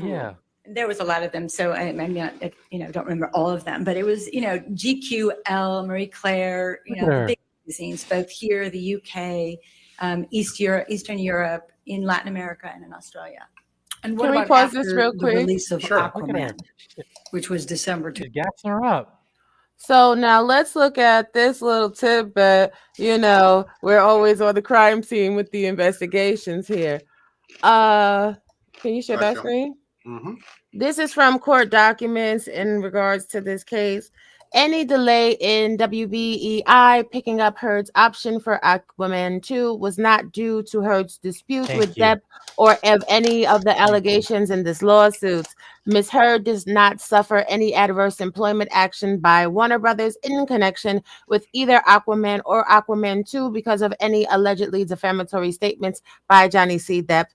Yeah. There was a lot of them. So I don't remember all of them, but it was, GQ, Elle, Marie Claire, the big magazines, both here, the UK, Eastern Europe, in Latin America, and in Australia. And what Can we about pause after this real the quick? release of Sure. Aquaman, which was December 2? She's gassing her up. So now let's look at this little tidbit. We're always on the crime scene with the investigations here. Can you share that Gotcha. screen? Mhm. This is from court documents in regards to this case. Any delay in WBEI picking up Heard's option for Aquaman 2 was not due to Heard's dispute with Depp or of any of the allegations in this lawsuit. Ms. Heard does not suffer any adverse employment action by Warner Brothers in connection with either Aquaman or Aquaman 2 because of any allegedly defamatory statements by Johnny C. Depp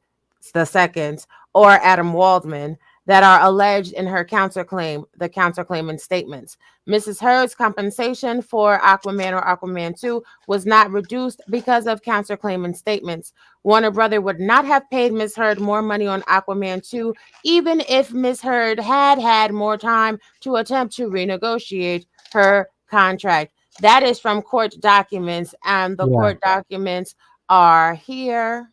II or Adam Waldman that are alleged in her counterclaim, the counterclaimant statements. Mrs. Heard's compensation for Aquaman or Aquaman 2 was not reduced because of counterclaimant statements. Warner Brother would not have paid Ms. Heard more money on Aquaman 2, even if Ms. Heard had had more time to attempt to renegotiate her contract. That is from court documents, and the court documents are here.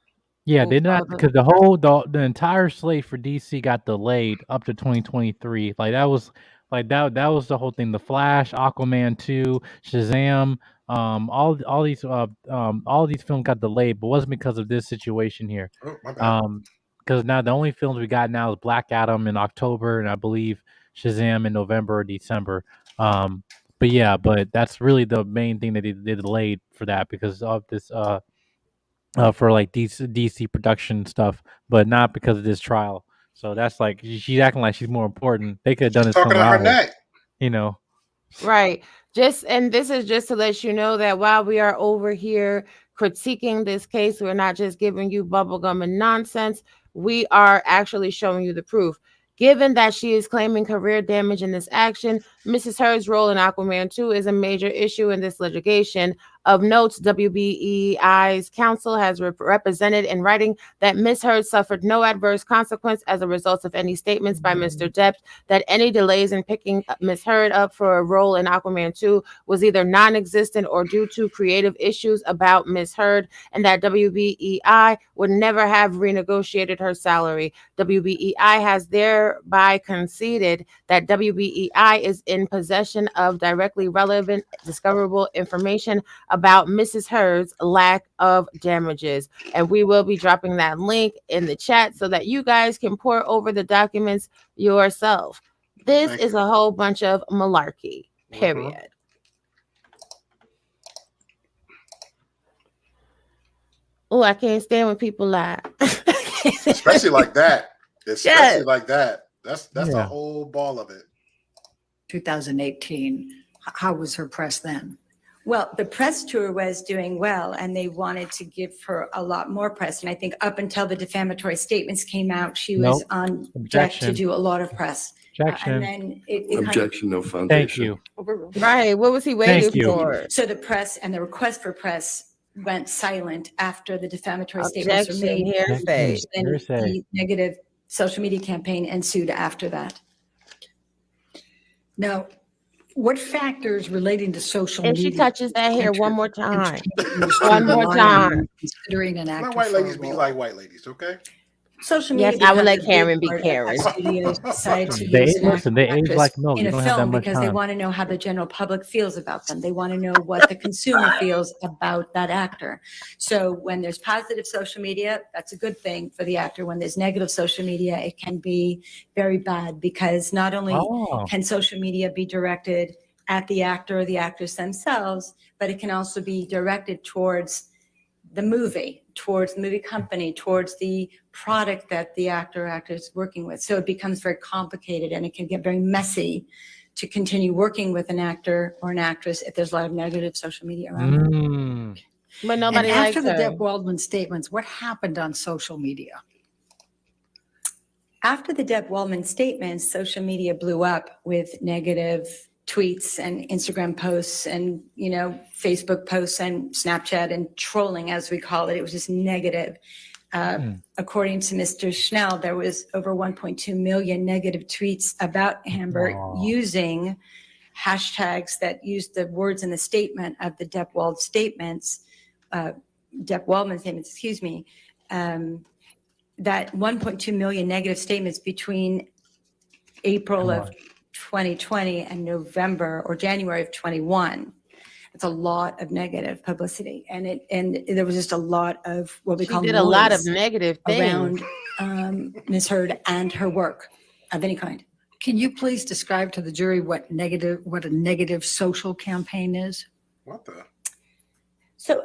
Yeah, they not because the entire slate for DC got delayed up to 2023. Like that was the whole thing. The Flash, Aquaman 2, Shazam, all these films got delayed, but it wasn't because of this situation here. Oh, my bad. Because now the only films we got now is Black Adam in October, and I believe Shazam in November or December. But that's really the main thing that they delayed for that because of this for like DC production stuff, but not because of this trial. So that's like she's acting like she's more important. They could have done this Talking film to her out, neck. you know. Right. And this is just to let you know that while we are over here critiquing this case, we're not just giving you bubblegum and nonsense. We are actually showing you the proof. Given that she is claiming career damage in this action, Mrs. Heard's role in Aquaman 2 is a major issue in this litigation. Of note, WBEI's counsel has represented in writing that Ms. Heard suffered no adverse consequence as a result of any statements by Mr. Depp, that any delays in picking Ms. Heard up for a role in Aquaman 2 was either non-existent or due to creative issues about Ms. Heard, and that WBEI would never have renegotiated her salary. WBEI has thereby conceded that WBEI is in possession of directly relevant, discoverable information about Mrs. Heard's lack of damages. And we will be dropping that link in the chat so that you guys can pour over the documents yourself. This is a whole bunch of malarkey, period. Oh, I can't stand when people lie. Especially like that. Especially like that. That's a whole ball of it. 2018. How was her press then? Well, the press tour was doing well, and they wanted to give her a lot more press. And I think up until the defamatory statements came out, she was on deck to do a lot of press. Objection. And then it Objection, no foundation. Thank you. Right. What was he waiting for? So the press and the request for press went silent after the defamatory statements were made. Hearsay. And the negative social media campaign ensued after that. Now, what factors relating to social And media? she touches that hair one more time. One more time. Considering an actor. Let white ladies be like white ladies, okay? Social media. Yes, I would let Karen be Karen. They age like milk. In You a don't have that film much because they time. want to know how the general public feels about them. They want to know what the consumer feels about that actor. So when there's positive social media, that's a good thing for the actor. When there's negative social media, it can be very bad because not only can social media be directed at the actor or the actors themselves, but it can also be directed towards the movie, towards the movie company, towards the product that the actor or actress is working with. So it becomes very complicated and it can get very messy to continue working with an actor or an actress if there's a lot of negative social media around. But nobody and likes after the her. Depp Waldman statements, what happened on social media? After the Depp Waldman statements, social media blew up with negative tweets and Instagram posts and, Facebook posts and Snapchat and trolling, as we call it. It was just negative. According to Mr. Schnell, there was over 1.2 million negative tweets about Amber using hashtags that used the words in the statement of the Depp Waldman statements, that 1.2 million negative statements between April of 2020 and November or January of 21. It's a lot of negative publicity, and there was just a lot of what we call did a lot of negative things around Ms. Heard and her work of any kind. Can you please describe to the jury what a negative social campaign is? What the? So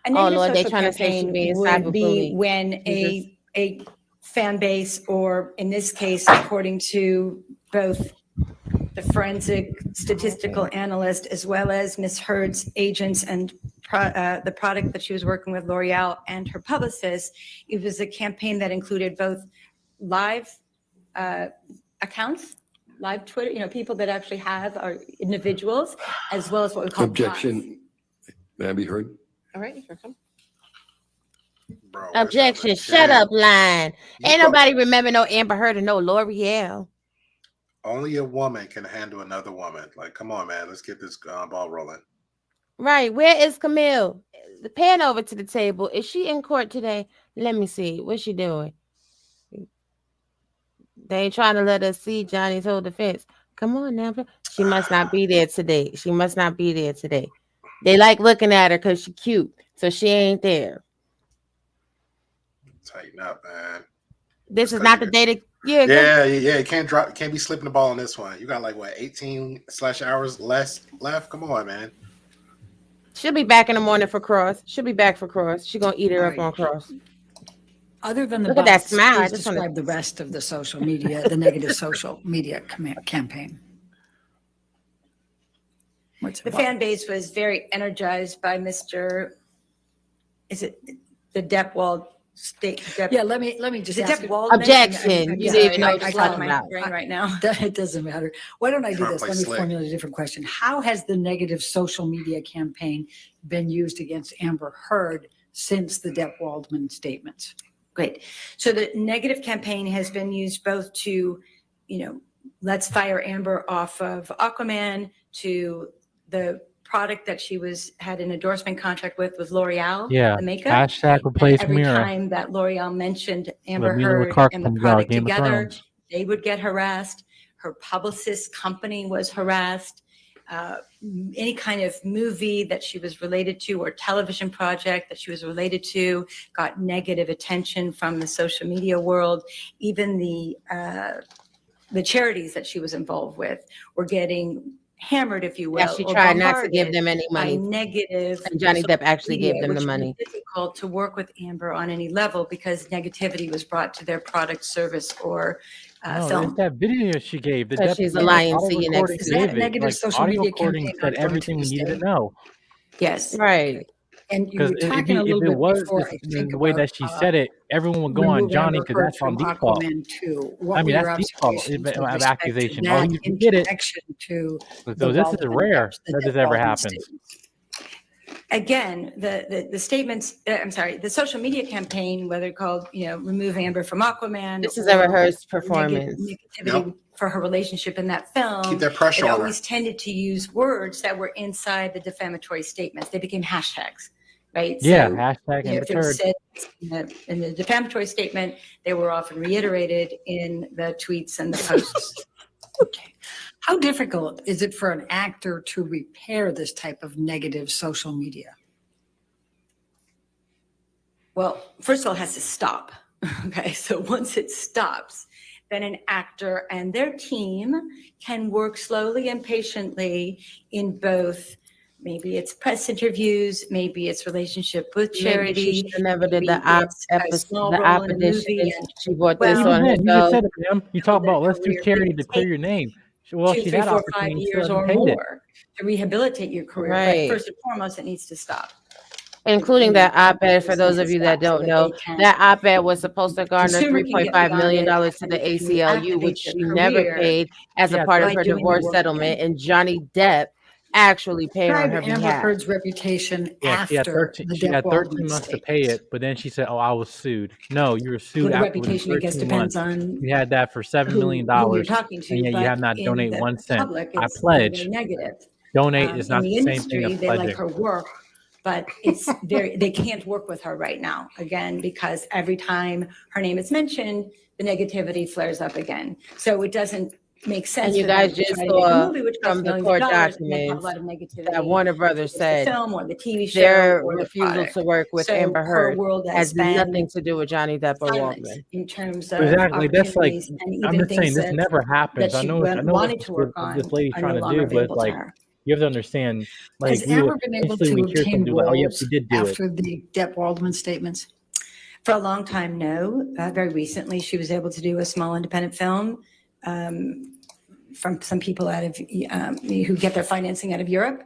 a Oh, negative Lord, they social trying to say she campaign being would be cyberbullied. when a fan base, or in this case, according to both the forensic statistical analyst as well as Ms. Heard's agents and the product that she was working with, L'Oreal, and her publicist, it was a campaign that included both live accounts, live Twitter, people that actually have are individuals, as well as what we call bots. Objection. May I be heard? All right, here come. Bro, Objection. Shut up, line. Ain't nobody remember no Amber Heard or no L'Oreal. Only a woman can handle another woman. Like, come on, man. Let's get this ball rolling. Right. Where is Camille? Pan over to the table. Is she in court today? Let me see. What's she doing? They ain't trying to let us see Johnny's whole defense. Come on now. She must not be there today. She must not be there today. They like looking at her because she's cute. So she ain't there. Tighten up, man. This is not the day to... Yeah. You can't be slipping the ball on this one. You got 18 hours left. Come on, man. She'll be back in the morning for Cross. She'll be back for Cross. She's gonna eat her up on Cross. Other than the Look at that bots, smile. I please just describe the rest of the social media, the negative social media campaign. The fan base was very energized by Mr. Is it the Depp-Wald state? Yeah, let me just ask Objection. You didn't even know what you're talking about right now. It doesn't matter. Why don't I do this? Let me slick. formulate a different question. How has the negative social media campaign been used against Amber Heard since the Depp-Waldman statements? Great. So the negative campaign has been used both to, let's fire Amber off of Aquaman, to the product that she had an endorsement contract with L'Oreal, the makeup. Hashtag replace Every Mira. time that L'Oreal mentioned Amber Amelia Heard Clark and the from product Game of together, Thrones. they would get harassed. Her publicist company was harassed. Any kind of movie that she was related to or television project that she was related to got negative attention from the social media world. Even the charities that she was involved with were getting hammered, if you will. Yeah, she tried not to give them any money. Negative. And Johnny Depp actually gave them the money. It's difficult to work with Amber on any level because negativity was brought to their product, service, or film. It's that video she gave. The Because she's a lion, auto see you recording next Is that gave it. negative social audio media recording campaign said not going everything to we the needed to state? know. Yes. Right. And you were Because talking a if little it bit was before, I think, the way that she said it, everyone would go on remove Johnny Amber because Heard that's on from default. Aquaman 2. What I mean, were your that's default observations with of respect to accusation. that You in did it. connection to So the this is Waldman rare Depps, the that this Depp ever Waldman happens. statements. Again, the statements, the social media campaign, whether called, remove Amber from Aquaman. This is a rehearsed performance. Negativity for her relationship in that film. Keep that pressure it on her. always tended to use words that were inside the defamatory statements. They became hashtags, right? Yeah, So, hashtag Amber if it was Heard. said in the defamatory statement, they were often reiterated in the tweets and the posts. Okay. How difficult is it for an actor to repair this type of negative social media? Well, first of all, it has to stop. Okay, so once it stops, then an actor and their team can work slowly and patiently in both. Maybe it's press interviews, maybe it's relationship with charity. She never did the small role in a movie. She brought this Well, on Even her then, you just show. said it, ma'am. You talk their about let's do career charity can to clear take your name. Well, 2, she 3, had 4, 5 opportunity, years still or hasn't paid it. more to rehabilitate your career. Right. But first and foremost, it needs to stop. Including that op-ed, for those of you that don't know, that op-ed was supposed to garner Consumer can get $3.5 million beyond it to the and ACLU, which reactivate she their never career paid as a Yeah, part of by her doing the divorce work settlement, again. and Johnny Depp actually paid on Describe her Amber behalf. Heard's reputation Yeah, she had after 13, the she Depp had 13 Waldman months to pay statements. it, but then she said, "Oh, I was sued." No, you were sued Well, the after within reputation, I guess, 13 depends months. on You had that for $7 million, who you're talking to, and yet you but have not in donated the 1 cent. public, I it's pledge. very negative. Donate is In not the the same thing industry, as they like pledging. her work, but they can't work with her right now, again, because every time her name is mentioned, the negativity flares up again. So it doesn't makes sense. And you for guys them to just try to make a saw movie which costs from the millions of court dollars, and they have a documents lot of negativity. that Warner Brothers The said film or the TV show their or the refusal product. to work with So Amber her Heard world has has been nothing to do with Johnny Depp or silent Waldman. in terms of Exactly. That's like, opportunities and I'm even just saying things this that never happens. she I know wanted that's to work what on this lady's are trying no to longer do, but available to like, her. you have to understand, like, Has we would Amber been able instantly to when you hear obtain something like, oh, yep, roles she did do it. after the Depp Waldman statements? For a long time, no. Very recently, she was able to do a small independent film from some people out of who get their financing out of Europe.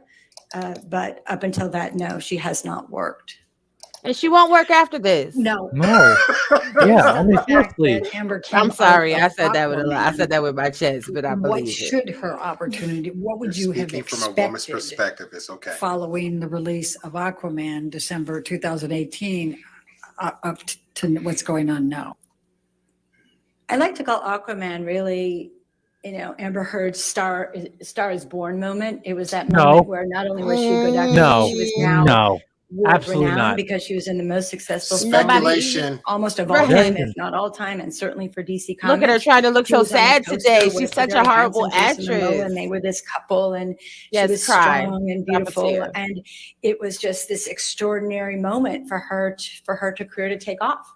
But up until that, no, she has not worked. And she won't work after this. No. Yeah, I mean, seriously. Amber came I'm sorry, out I of said that with a lot. I Aquaman. said that with my chest, but I What believe it. should her opportunity, what would you have Speaking from a woman's expected perspective, it's okay. following the release of Aquaman, December 2018, up to what's going on now? I like to call Aquaman really, Amber Heard's Star is Born moment. It was that moment where not only was she a good actress, but she was now absolutely world-renowned not. because she was in the most successful Speculation. almost of all time, if not all time, and certainly for DC Comics. Look at her trying to look She so was on the sad poster today. with She's the such a very horrible handsome Jason Momoa, actress. and they were this couple, and Yes, she was cry. strong and Drop a beautiful, tear. and it was just this extraordinary moment for her career to take off.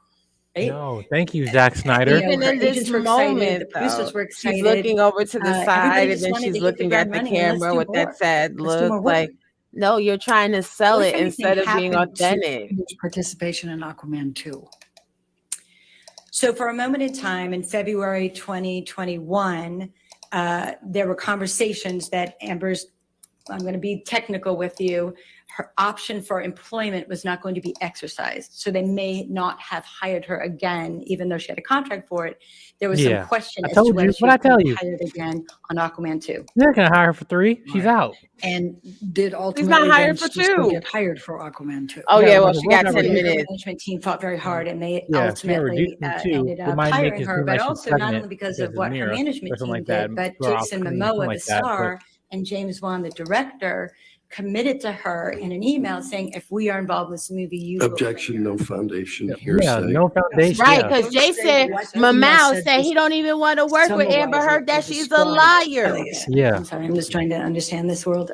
Right? No, thank you, Zack Snyder. Even her in this agents were excited, moment, the producers though, were excited. she's looking over to the Everybody side, and just then wanted she's to hit the looking at ground the running and let's camera do with more. that sad Let's do more look. work. Like, no, you're trying to sell What it if instead of anything being happened to authentic. Amber's participation in Aquaman 2? So for a moment in time in February 2021, there were conversations that Amber's, I'm going to be technical with you, her option for employment was not going to be exercised. So they may not have hired her again, even though she had a contract for it. There was some question as to whether she was going to be hired again on Aquaman 2. They're not going to hire her for 3. She's out. And did ultimately He's not hired then for she still 2. get hired for Aquaman 2? Oh, yeah, well, but she the got work 10 already- minutes. The management team fought very hard, and they Yeah, if you ultimately reduce them to, ended it up might make hiring it her, seem but like she's also not pregnant only because because of what her Mira or management something team like that, did, but or off Jason screen, Momoa, something the like that, but- star, and James Wan, the director, committed to her in an email saying, if we are involved in this movie, you Objection, no foundation, hearsay. Yeah, no foundation. Right, Yeah. because Jason Momoa said he don't even want to work with Amber Heard, that she's a liar. Yeah. I'm sorry, I'm just trying to understand this world.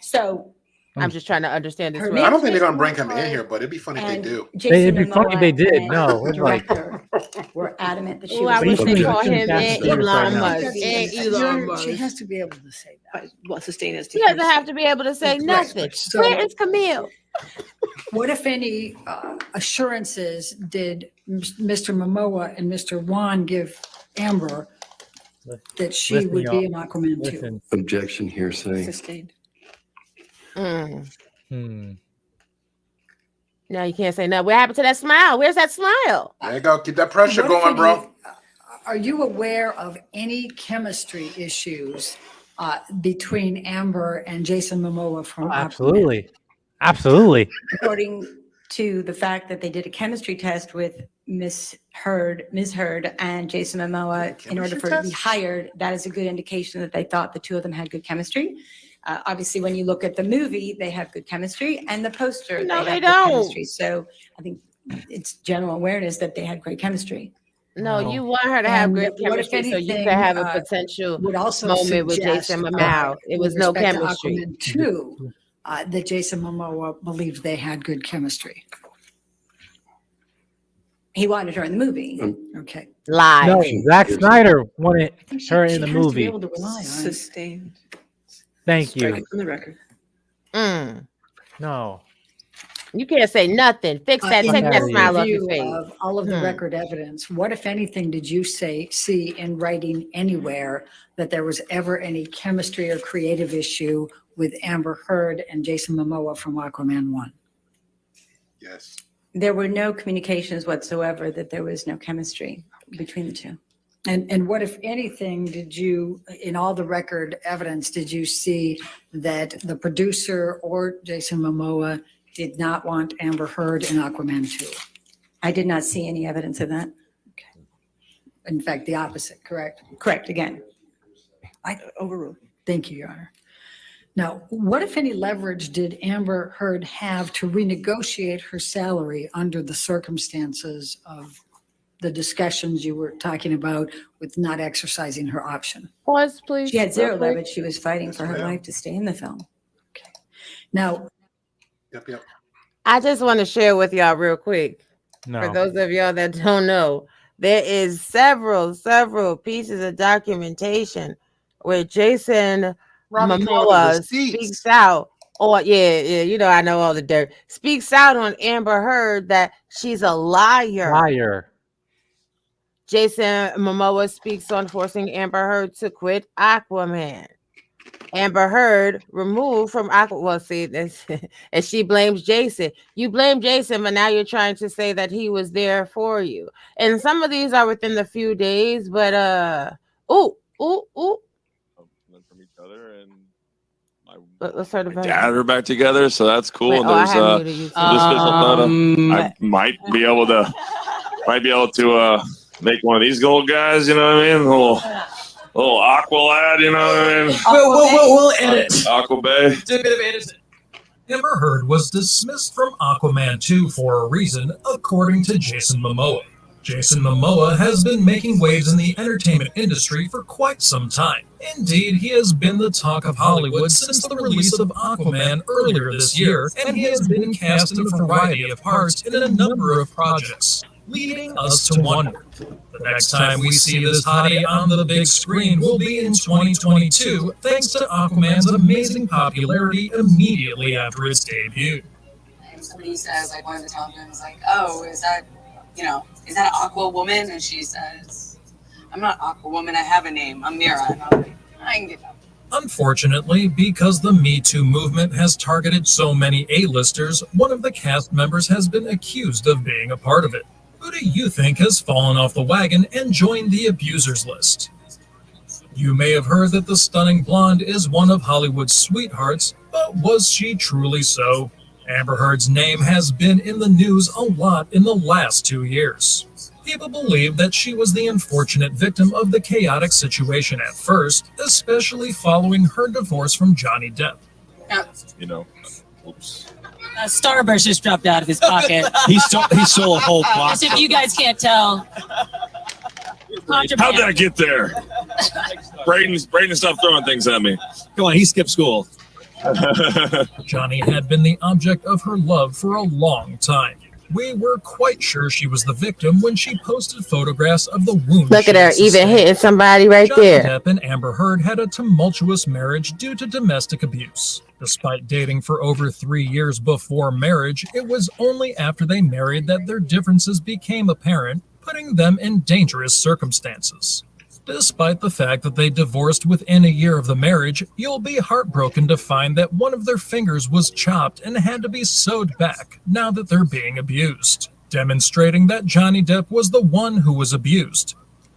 So I'm just trying to understand this. Her I don't think they're gonna bring management him in was here, but it'd be funny if they and do. Jason It'd be funny if they Momoa did. and No, the it's like- director were adamant that she Oh, I was. wish they Okay. call him Shouldn't and cast service right Elon now. Musk. And Elon Musk. She has to be able to say that. Well, sustain as She doesn't have to be able to say nothing. So- Where is Camille? What, if any, assurances did Mr. Momoa and Mr. Wan give Amber that she Listen, would be y'all. in Aquaman 2? Listen. Objection, hearsay. Sustained. Hmm. No, you can't say no. What happened to that smile? Where's that smile? There you go. Keep that pressure What, if going, bro. any, are you aware of any chemistry issues between Amber and Jason Momoa from Aquaman? Absolutely. Absolutely. According to the fact that they did a chemistry test with Ms. Heard and Jason Momoa in order for her to be hired, that is a good indication that they thought the two of them had good chemistry. Obviously, when you look at the movie, they have good chemistry, and the poster, No, they they have don't. good chemistry. So I think it's general awareness that they had great chemistry. No, No. you want her to have And great what, if chemistry so you anything, can have a potential would also moment with suggest, Jason Momoa. It was with no respect to chemistry. Aquaman 2, that Jason Momoa believed they had good chemistry. He wanted her in the movie. Okay. Lies. No, Zack Snyder wanted I think she- her she in the has to be movie. able to rely on it. Sustained. Thank Strike you. it from the record. No. You can't say nothing. Fix that. In Take that your smile off your review face. of all of the record evidence, what, if anything, did you see in writing anywhere that there was ever any chemistry or creative issue with Amber Heard and Jason Momoa from Aquaman 1? Yes. There were no communications whatsoever that there was no chemistry between the two. And what, if anything, did you, in all the record evidence, did you see that the producer or Jason Momoa did not want Amber Heard in Aquaman 2? I did not see any evidence of that. In fact, the opposite, correct? Correct, again. Overruled. Thank you, Your Honor. Now, what, if any, leverage did Amber Heard have to renegotiate her salary under the circumstances of the discussions you were talking about with not exercising her option. Pause, please. She had zero real quick. leverage. She was fighting for her life to stay in the film. Now, Yep. I just want to share with y'all real quick. No. For those of y'all that don't know, there is several pieces of documentation where Jason Momoa speaks out. Or you know, I know all the dirt. Speaks out on Amber Heard that she's a liar. Jason Momoa speaks on forcing Amber Heard to quit Aquaman. Amber Heard removed from Aqua. Well, see, this, and she blames Jason. You blame Jason, but now you're trying to say that he was there for you. And some of these are within the few days, but From each other, and let's start the dad are back together, so that's cool. Wait, and I there's have muted you too. this official photo. I might be able to make one of these gold guys. You know what I mean? Little Aqua lad. You know what I mean? We'll edit. Aqua Bay. Do a bit of editing. Amber Heard was dismissed from Aquaman 2 for a reason, according to Jason Momoa. Jason Momoa has been making waves in the entertainment industry for quite some time. Indeed, he has been the talk of Hollywood since the release of Aquaman earlier this year, and he has been cast in a variety of parts in a number of projects, leading us to wonder. The next time we see this hottie on the big screen will be in 2022, thanks to Aquaman's amazing popularity immediately after its debut. And somebody says, like, one of the top men is like, oh, is that an Aqua woman? And she says, I'm not Aqua woman, I have a name, I'm Mira. And I'm like, I can get up. Unfortunately, because the Me Too movement has targeted so many A-listers, one of the cast members has been accused of being a part of it. Who do you think has fallen off the wagon and joined the abusers list? You may have heard that the stunning blonde is one of Hollywood's sweethearts, but was she truly so? Amber Heard's name has been in the news a lot in the last 2 years. People believe that she was the unfortunate victim of the chaotic situation at first, especially following her divorce from Johnny Depp. Oops. Starburst just dropped out of his pocket. He stole a whole box. If you guys can't tell. How'd that get there? Braden stopped throwing things at me. Come on, he skipped school. Johnny had been the object of her love for a long time. We were quite sure she was the victim when she posted photographs of the wound. Look at her, even hitting somebody right there. Johnny Depp and Amber Heard had a tumultuous marriage due to domestic abuse. Despite dating for over 3 years before marriage, it was only after they married that their differences became apparent, putting them in dangerous circumstances. Despite the fact that they divorced within a year of the marriage, you'll be heartbroken to find that one of their fingers was chopped and had to be sewed back now that they're being abused, demonstrating that Johnny Depp was the one who was abused.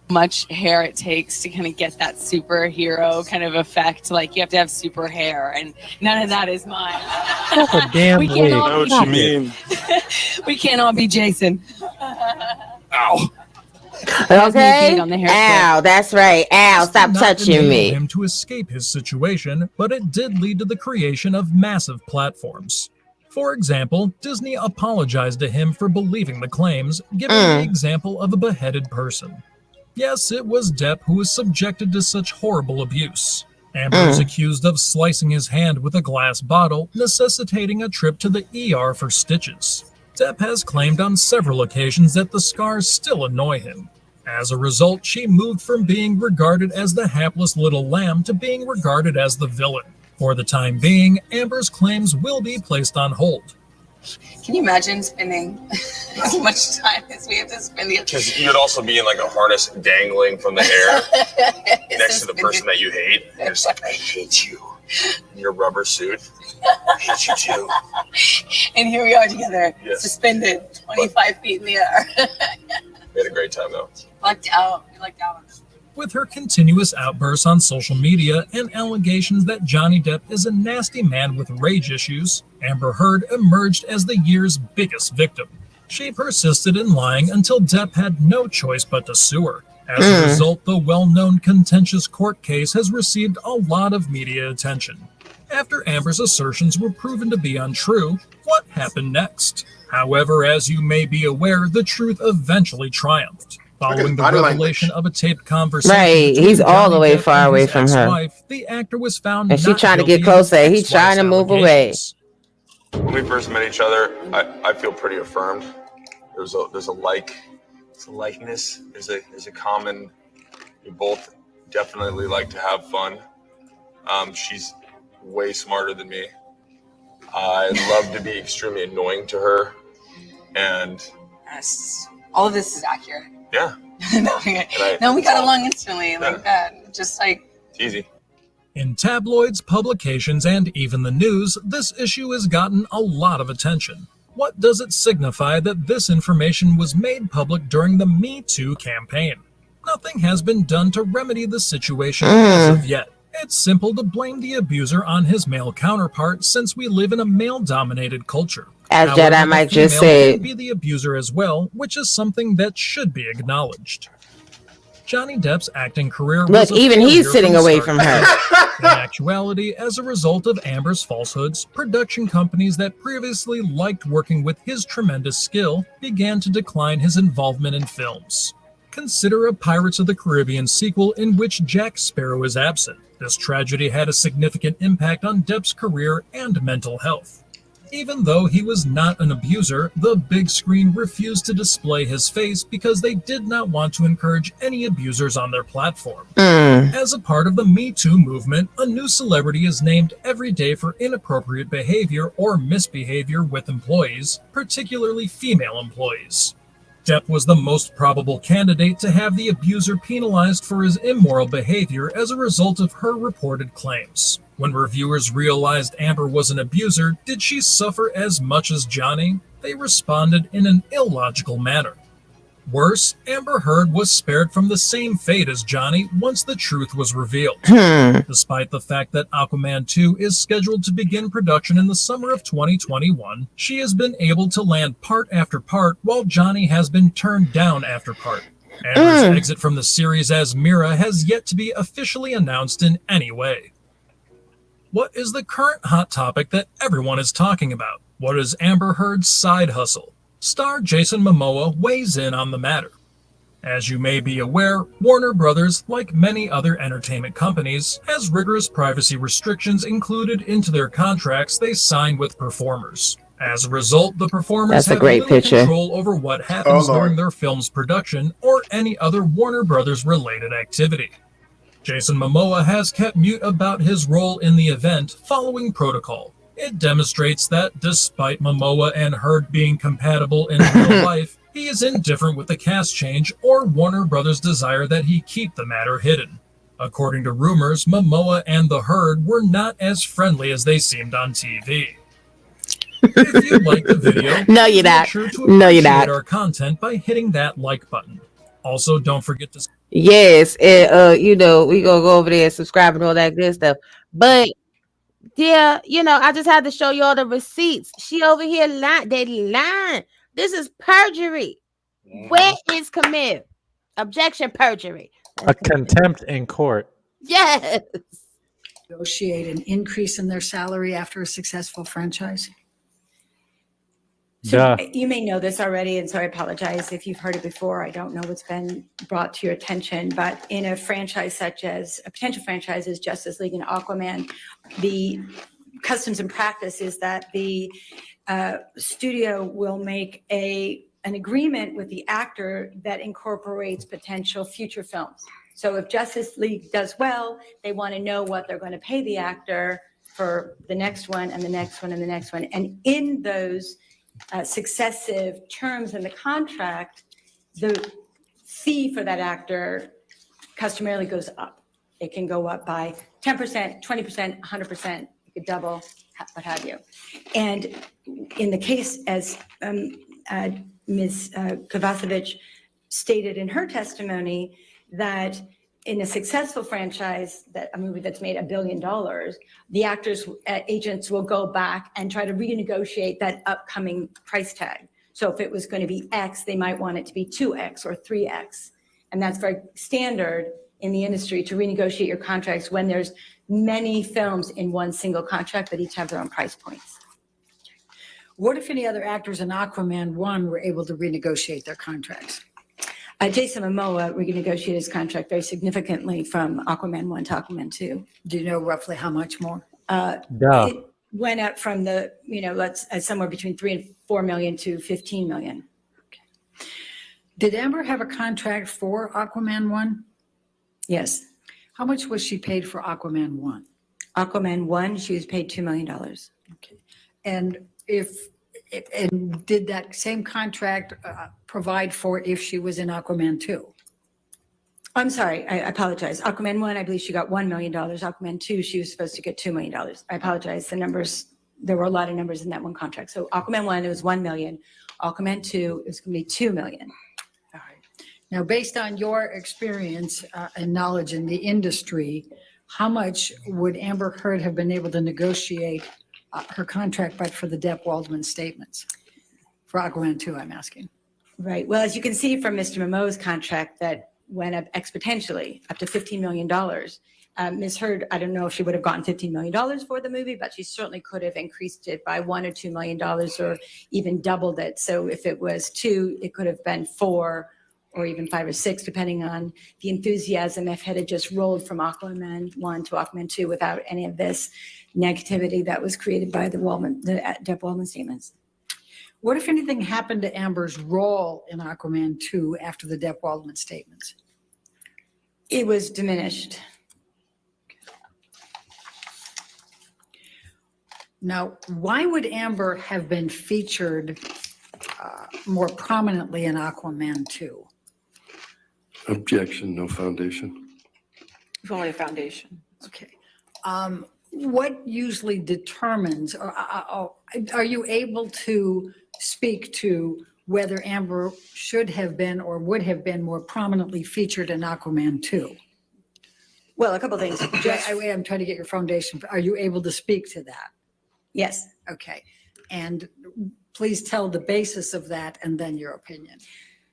Much hair it takes to kind of get that superhero kind of effect. Like, you have to have super hair, and none of that is mine. That's a damn We wig. can't I all know be, what you mean. we can't all be Jason. Ow. Okay. On the hair Ow, that's right. Ow, stop Not touching enable me. him to escape his situation, but it did lead to the creation of massive platforms. For example, Disney apologized to him for believing the claims, giving the example of a beheaded person. Yes, it was Depp who was subjected to such horrible abuse. Amber is accused of slicing his hand with a glass bottle, necessitating a trip to the ER for stitches. Depp has claimed on several occasions that the scars still annoy him. As a result, she moved from being regarded as the hapless little lamb to being regarded as the villain. For the time being, Amber's claims will be placed on hold. Can you imagine spending as much time as we have to spend the Because you'd also be in like a harness dangling from the air next to the person that you hate. And you're just like, I hate you. In your rubber suit. I hate you too. And here we are together, Yes. suspended 25 feet in the air. We had a great time though. Lucked out. We lucked out. With her continuous outbursts on social media and allegations that Johnny Depp is a nasty man with rage issues, Amber Heard emerged as the year's biggest victim. She persisted in lying until Depp had no choice but to sue her. As a result, the well-known contentious court case has received a lot of media attention. After Amber's assertions were proven to be untrue, what happened next? However, as you may be aware, the truth eventually triumphed. Following the revelation of a taped conversation, he's all the way Johnny Depp far and away his from her. ex-wife, the actor was found And she not trying to guilty get closer. of He's trying to move away. allegations. When we first met each other, I feel pretty affirmed. There's a likeness. There's a common. We both definitely like to have fun. She's way smarter than me. I love to be extremely annoying to her, and Yes. All of this is accurate. yeah, No, we got along instantly like that. Just like it's easy. In tabloids, publications, and even the news, this issue has gotten a lot of attention. What does it signify that this information was made public during the Me Too campaign? Nothing has been done to remedy the situation as of yet. It's simple to blame the abuser on his male counterpart since we live in a male-dominated culture. As However, Jedi the Mike just female said. can be the abuser as well, which is something that should be acknowledged. Johnny Depp's acting career was Look, even he's sitting away from her. In actuality, as a result of Amber's falsehoods, production companies that previously liked working with his tremendous skill began to decline his involvement in films. Consider a Pirates of the Caribbean sequel in which Jack Sparrow is absent. This tragedy had a significant impact on Depp's career and mental health. Even though he was not an abuser, the big screen refused to display his face because they did not want to encourage any abusers on their platform. As a part of the Me Too movement, a new celebrity is named every day for inappropriate behavior or misbehavior with employees, particularly female employees. Depp was the most probable candidate to have the abuser penalized for his immoral behavior as a result of her reported claims. When reviewers realized Amber was an abuser, did she suffer as much as Johnny? They responded in an illogical manner. Worse, Amber Heard was spared from the same fate as Johnny once the truth was revealed. Despite the fact that Aquaman 2 is scheduled to begin production in the summer of 2021, she has been able to land part after part while Johnny has been turned down after part. Amber's exit from the series as Mira has yet to be officially announced in any way. What is the current hot topic that everyone is talking about? What is Amber Heard's side hustle? Star Jason Momoa weighs in on the matter. As you may be aware, Warner Brothers, like many other entertainment companies, has rigorous privacy restrictions included into their contracts they sign with performers. As a result, the performers have little control over what happens during their film's production or any other Warner Brothers related activity. Jason Momoa has kept mute about his role in the event following protocol. It demonstrates that despite Momoa and Heard being compatible in real life, he is indifferent with the cast change or Warner Brothers' desire that he keep the matter hidden. According to rumors, Momoa and the Heard were not as friendly as they seemed on TV. If you like the video, make sure to appreciate our content by hitting that like button. Also, don't forget to... Yes, and we gonna go over there and subscribe and all that good stuff. But yeah, I just had to show you all the receipts. She over here lying. They lying. This is perjury. Where is Camille? Objection, perjury. A contempt in court. Yes. Negotiate an increase in their salary after a successful franchise. So you may know this already, and so I apologize if you've heard it before. I don't know what's been brought to your attention, but in a franchise such as a potential franchise as Justice League and Aquaman, the customs and practice is that the studio will make an agreement with the actor that incorporates potential future films. So if Justice League does well, they want to know what they're going to pay the actor for the next one and the next one and the next one. And in those successive terms in the contract, the fee for that actor customarily goes up. It can go up by 10%, 20%, 100%, it could double, what have you. And in the case, as Ms. Kovacevic stated in her testimony, that in a successful franchise, that a movie that's made $1 billion, the actors, agents will go back and try to renegotiate that upcoming price tag. So if it was going to be X, they might want it to be 2X or 3X. And that's very standard in the industry to renegotiate your contracts when there's many films in one single contract that each have their own price points. What if any other actors in Aquaman 1 were able to renegotiate their contracts? Jason Momoa renegotiated his contract very significantly from Aquaman 1 to Aquaman 2. Do you know roughly how much more? It went up from the, somewhere between 3 and 4 million to 15 million. Did Amber have a contract for Aquaman 1? Yes. How much was she paid for Aquaman 1? Aquaman 1, she was paid $2 million. Okay. And did that same contract provide for if she was in Aquaman 2? I'm sorry, I apologize. Aquaman 1, I believe she got $1 million. Aquaman 2, she was supposed to get $2 million. I apologize. The numbers, there were a lot of numbers in that one contract. So Aquaman 1, it was $1 million. Aquaman 2, it was going to be $2 million. All right. Now, based on your experience and knowledge in the industry, how much would Amber Heard have been able to negotiate her contract, but for the Depp-Waldman statements? For Aquaman 2, I'm asking. Right. Well, as you can see from Mr. Momoa's contract, that went up exponentially, up to $15 million. Ms. Heard, I don't know if she would have gotten $15 million for the movie, but she certainly could have increased it by $1 or $2 million or even doubled it. So if it was 2, it could have been 4 or even 5 or 6, depending on the enthusiasm if it had just rolled from Aquaman 1 to Aquaman 2 without any of this negativity that was created by the Depp-Waldman statements. What, if anything, happened to Amber's role in Aquaman 2 after the Depp-Waldman statements? It was diminished. Now, why would Amber have been featured more prominently in Aquaman 2? Objection, no foundation. If only a foundation. Okay. What usually determines, or are you able to speak to whether Amber should have been or would have been more prominently featured in Aquaman 2? Well, a couple things. I'm trying to get your foundation. Are you able to speak to that? Yes. Okay. And please tell the basis of that and then your opinion.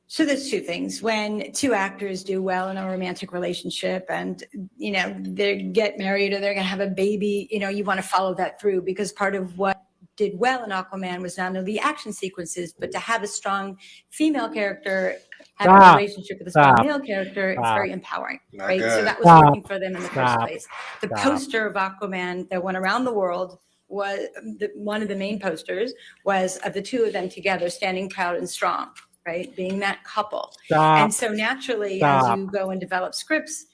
So there's 2 things. When 2 actors do well in a romantic relationship and, they get married or they're going to have a baby, you want to follow that through, because part of what did well in Aquaman was not only the action sequences, but to have a strong female character have a relationship with a strong male character, it's very empowering, right? So that was working for them in the first place. The poster of Aquaman that went around the world was one of the main posters was of the 2 of them together standing proud and strong, right? Being that couple. And so naturally, as you go and develop scripts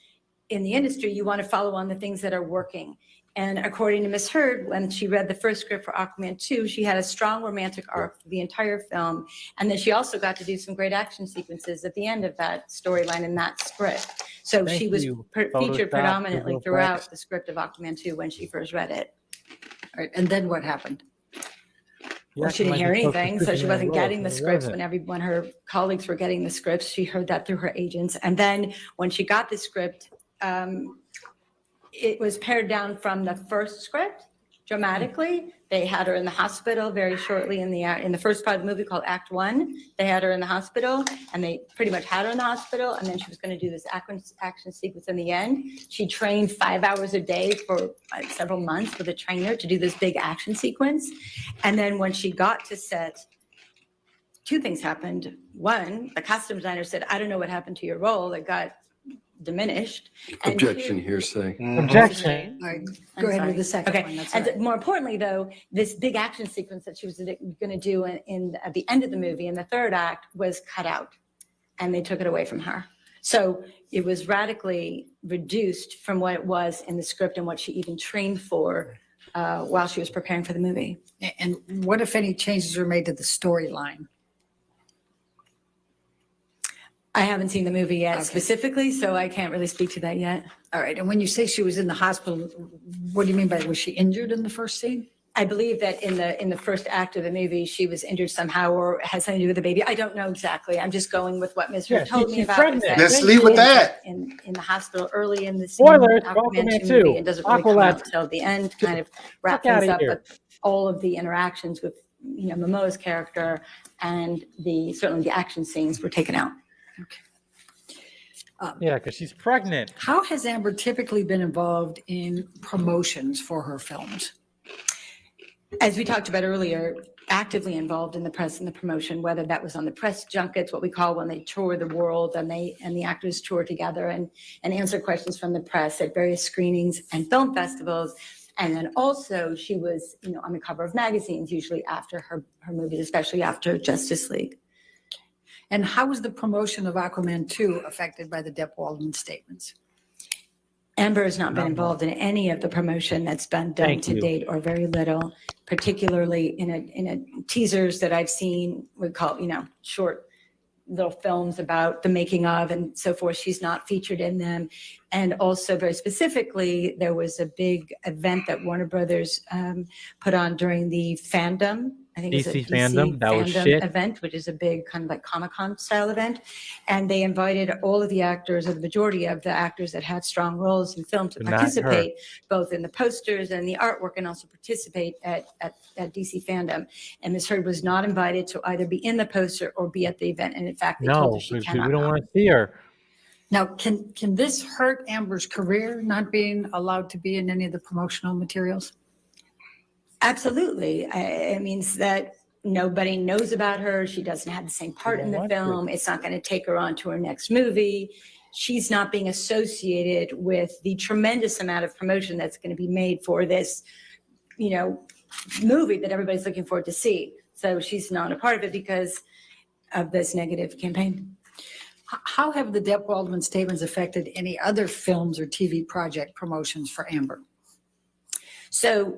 in the industry, you want to follow on the things that are working. And according to Ms. Heard, when she read the first script for Aquaman 2, she had a strong romantic arc for the entire film. And then she also got to do some great action sequences at the end of that storyline in that script. So she was featured predominantly throughout the script of Aquaman 2 when she first read it. All right. And then what happened? Well, she didn't hear anything, so she wasn't getting the scripts when her colleagues were getting the scripts. She heard that through her agents. And then when she got the script, it was pared down from the first script dramatically. They had her in the hospital very shortly in the first part of the movie called Act 1. They had her in the hospital, and they pretty much had her in the hospital, and then she was going to do this action sequence in the end. She trained 5 hours a day for several months with a trainer to do this big action sequence. And then when she got to set, 2 things happened. One, the costume designer said, I don't know what happened to your role. It got diminished. Objection, hearsay. Objection. All right, go ahead with the second one. That's And all right. more importantly, though, this big action sequence that she was going to do at the end of the movie in the 3rd act was cut out, and they took it away from her. So it was radically reduced from what it was in the script and what she even trained for while she was preparing for the movie. And what, if any, changes were made to the storyline? I haven't seen the movie yet specifically, so I can't really speak to that yet. All right. And when you say she was in the hospital, what do you mean by, was she injured in the first scene? I believe that in the first act of the movie, she was injured somehow or had something to do with the baby. I don't know exactly. I'm just going with what Ms. Heard told me about. Let's leave with that. In the hospital early in the Spoilers, Aquaman 2 movie, and doesn't really come out until the end, kind of wrap things up with all of the interactions with Momoa's character, and certainly the action scenes were taken out. Yeah, because she's pregnant. How has Amber typically been involved in promotions for her films? As we talked about earlier, actively involved in the press and the promotion, whether that was on the press junkets, what we call when they tour the world and the actors tour together and answer questions from the press at various screenings and film festivals. And then also she was, on the cover of magazines, usually after her movies, especially after Justice League. And how was the promotion of Aquaman 2 affected by the Depp Waldman statements? Amber has not been involved in any of the promotion that's been done to date, or very little, particularly in a teasers that I've seen, we call, short little films about the making of and so forth. She's not featured in them. And also very specifically, there was a big event that Warner Brothers put on during the fandom. I think it's a DC fandom. That was shit. Event, which is a big kind of like Comic-Con style event. And they invited all of the actors, or the majority of the actors that had strong roles in film, to participate, both in the posters and the artwork, and also participate at DC fandom. And Ms. Heard was not invited to either be in the poster or be at the event. And in fact, they told her she cannot. We don't want to see her. Now, can this hurt Amber's career, not being allowed to be in any of the promotional materials? Absolutely. It means that nobody knows about her. She doesn't have the same part in the film. It's not going to take her on to her next movie. She's not being associated with the tremendous amount of promotion that's going to be made for this, movie that everybody's looking forward to see. So she's not a part of it because of this negative campaign. How have the Depp Waldman statements affected any other films or TV project promotions for Amber? So,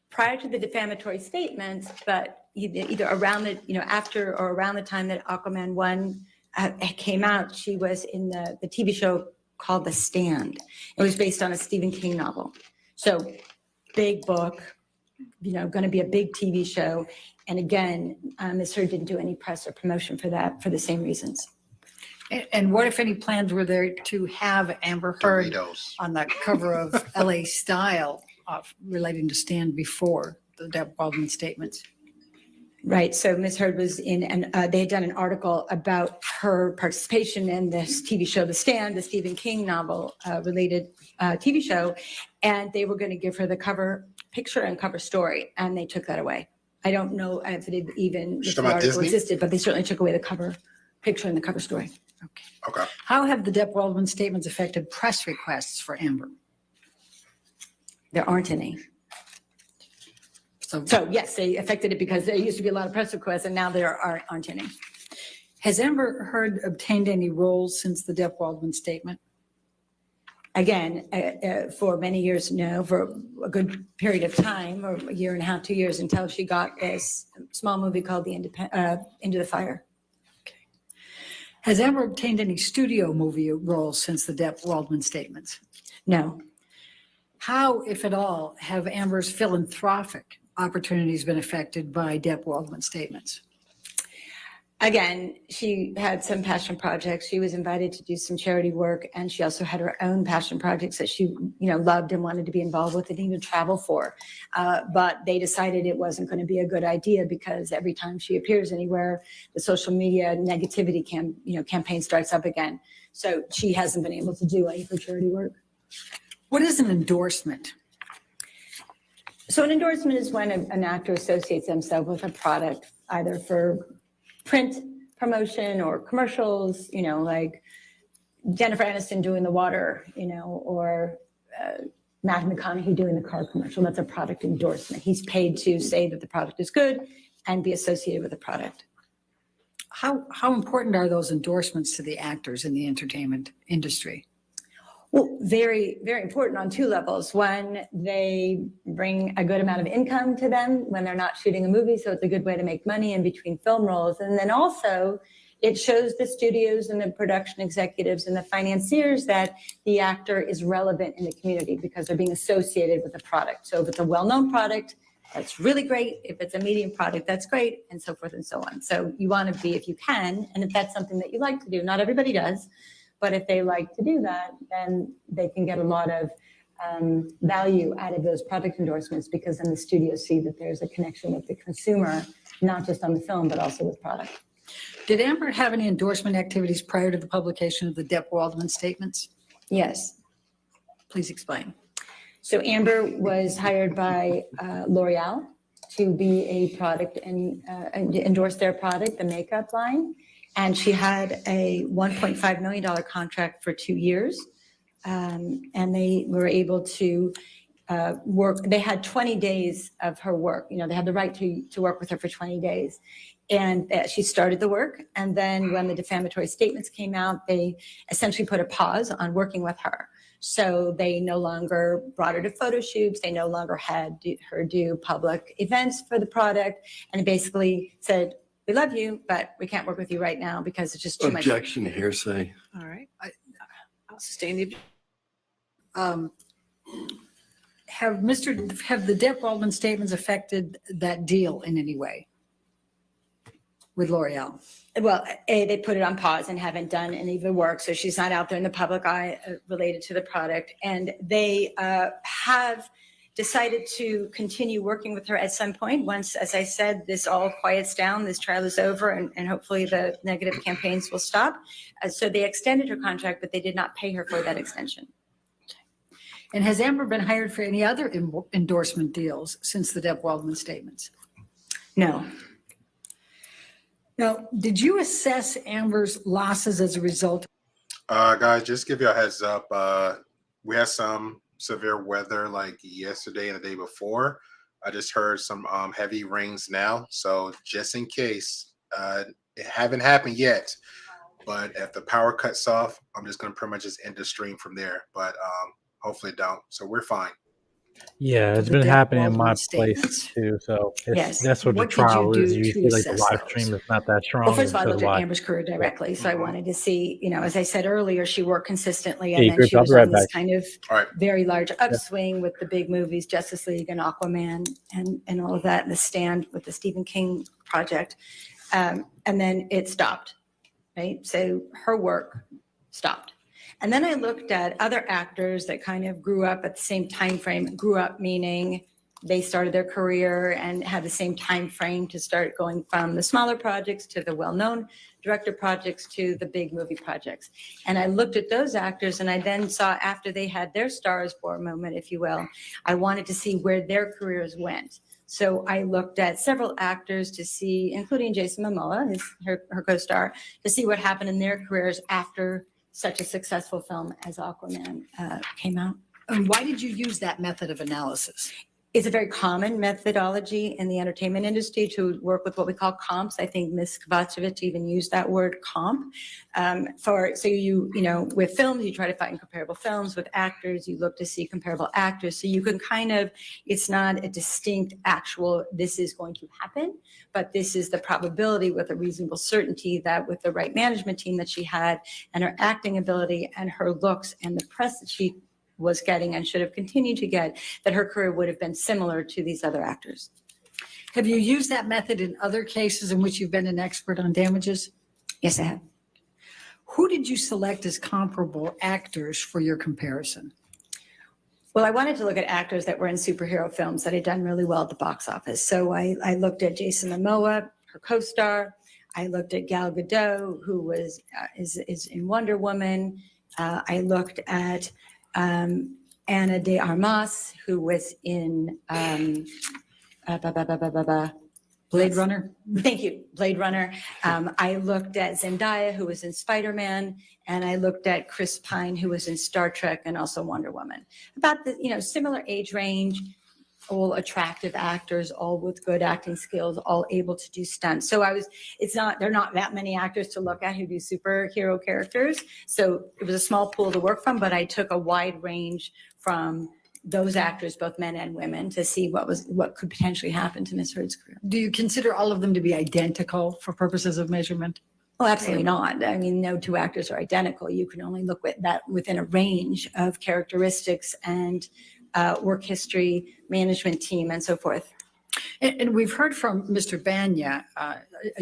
prior to the defamatory statements, but either around after or around the time that Aquaman 1 came out, she was in the TV show called The Stand. It was based on a Stephen King novel. So big book, going to be a big TV show. And again, Ms. Heard didn't do any press or promotion for that for the same reasons. And what, if any, plans were there to have Amber Heard on the cover of LA Style relating to Stand before the Depp Waldman statements? Right. So Ms. Heard was in, and they had done an article about her participation in this TV show, The Stand, the Stephen King novel related TV show. And they were going to give her the cover picture and cover story. And they took that away. I don't know if it even if the article existed, but they certainly took away the cover picture and the cover story. Okay. How have the Depp Waldman statements affected press requests for Amber? There aren't any. So yes, they affected it because there used to be a lot of press requests, and now there aren't any. Has Amber Heard obtained any roles since the Depp Waldman statement? Again, for many years, no, for a good period of time, or a year and a half, 2 years, until she got this small movie called Into the Fire. Okay. Has Amber obtained any studio movie roles since the Depp Waldman statements? No. How, if at all, have Amber's philanthropic opportunities been affected by Depp Waldman statements? Again, she had some passion projects. She was invited to do some charity work, and she also had her own passion projects that she, loved and wanted to be involved with and even travel for. But they decided it wasn't going to be a good idea because every time she appears anywhere, the social media negativity campaign starts up again. So she hasn't been able to do any of her charity work. What is an endorsement? So an endorsement is when an actor associates themselves with a product, either for print promotion or commercials, like Jennifer Aniston doing the water, or Matthew McConaughey doing the car commercial. That's a product endorsement. He's paid to say that the product is good and be associated with the product. How important are those endorsements to the actors in the entertainment industry? Well, very, very important on two levels. One, they bring a good amount of income to them when they're not shooting a movie, so it's a good way to make money in between film roles. And then also, it shows the studios and the production executives and the financiers that the actor is relevant in the community because they're being associated with the product. So if it's a well-known product, that's really great. If it's a medium product, that's great, and so forth and so on. So you want to be, if you can, and if that's something that you like to do, not everybody does, but if they like to do that, then they can get a lot of value out of those product endorsements because then the studios see that there's a connection with the consumer, not just on the film, but also with product. Did Amber have any endorsement activities prior to the publication of the Depp-Waldman statements? Yes. Please explain. So Amber was hired by L'Oreal to be a product and endorse their product, the makeup line. And she had a $1.5 million contract for 2 years. And they were able to work. They had 20 days of her work. You know, they had the right to work with her for 20 days. And she started the work. And then when the defamatory statements came out, they essentially put a pause on working with her. So they no longer brought her to photo shoots. They no longer had her do public events for the product. And basically said, we love you, but we can't work with you right now because it's just too much. Objection, hearsay. All right. I'll sustain the. Have the Depp-Waldman statements affected that deal in any way with L'Oreal? Well, they put it on pause and haven't done any of the work. So she's not out there in the public eye related to the product. And they have decided to continue working with her at some point once, as I said, this all quiets down, this trial is over, and hopefully the negative campaigns will stop. So they extended her contract, but they did not pay her for that extension. And has Amber been hired for any other endorsement deals since the Depp-Waldman statements? No. Now, did you assess Amber's losses as a result? Guys, just give you a heads up. We had some severe weather like yesterday and the day before. I just heard some heavy rains now. So just in case, it haven't happened yet. But if the power cuts off, I'm just going to pretty much just end the stream from there. But hopefully it don't. So we're fine. Yeah, it's been happening in my place too. So that's what the trial is. Usually, like the live stream is not that strong. Well, first of all, I looked at Amber's career directly, so I wanted to see, you know, as I said earlier, she worked consistently, and then she was on this kind of very large upswing with the big movies, Justice League and Aquaman, and all of that, and The Stand with the Stephen King project, and then it stopped, right? So her work stopped. And then I looked at other actors that kind of grew up at the same time frame. Grew up meaning they started their career and had the same time frame to start going from the smaller projects to the well-known director projects to the big movie projects. And I looked at those actors, and I then saw, after they had their stars for a moment, if you will, I wanted to see where their careers went. So I looked at several actors to see, including Jason Momoa, her co-star, to see what happened in their careers after such a successful film as Aquaman came out. And why did you use that method of analysis? It's a very common methodology in the entertainment industry to work with what we call comps. I think Ms. Kovacevic even used that word comp. So you know, with films, you try to find comparable films. With actors, you look to see comparable actors. So you can kind of, it's not a distinct actual, this is going to happen, but this is the probability with a reasonable certainty that with the right management team that she had and her acting ability and her looks and the press that she was getting and should have continued to get, that her career would have been similar to these other actors. Have you used that method in other cases in which you've been an expert on damages? Yes, I have. Who did you select as comparable actors for your comparison? Well, I wanted to look at actors that were in superhero films that had done really well at the box office. So I looked at Jason Momoa, her co-star. I looked at Gal Gadot, who was is in Wonder Woman. I looked at Ana de Armas, who was in Blade Runner. Thank you, Blade Runner. I looked at Zendaya, who was in Spider-Man, and I looked at Chris Pine, who was in Star Trek and also Wonder Woman. About the, you know, similar age range, all attractive actors, all with good acting skills, all able to do stunts. So there are not that many actors to look at who do superhero characters. So it was a small pool to work from, but I took a wide range from those actors, both men and women, to see what could potentially happen to Ms. Heard's career. Do you consider all of them to be identical for purposes of measurement? Well, absolutely not. I mean, no two actors are identical. You can only look at that within a range of characteristics and work history, management team, and so forth. And we've heard from Mr. Banya.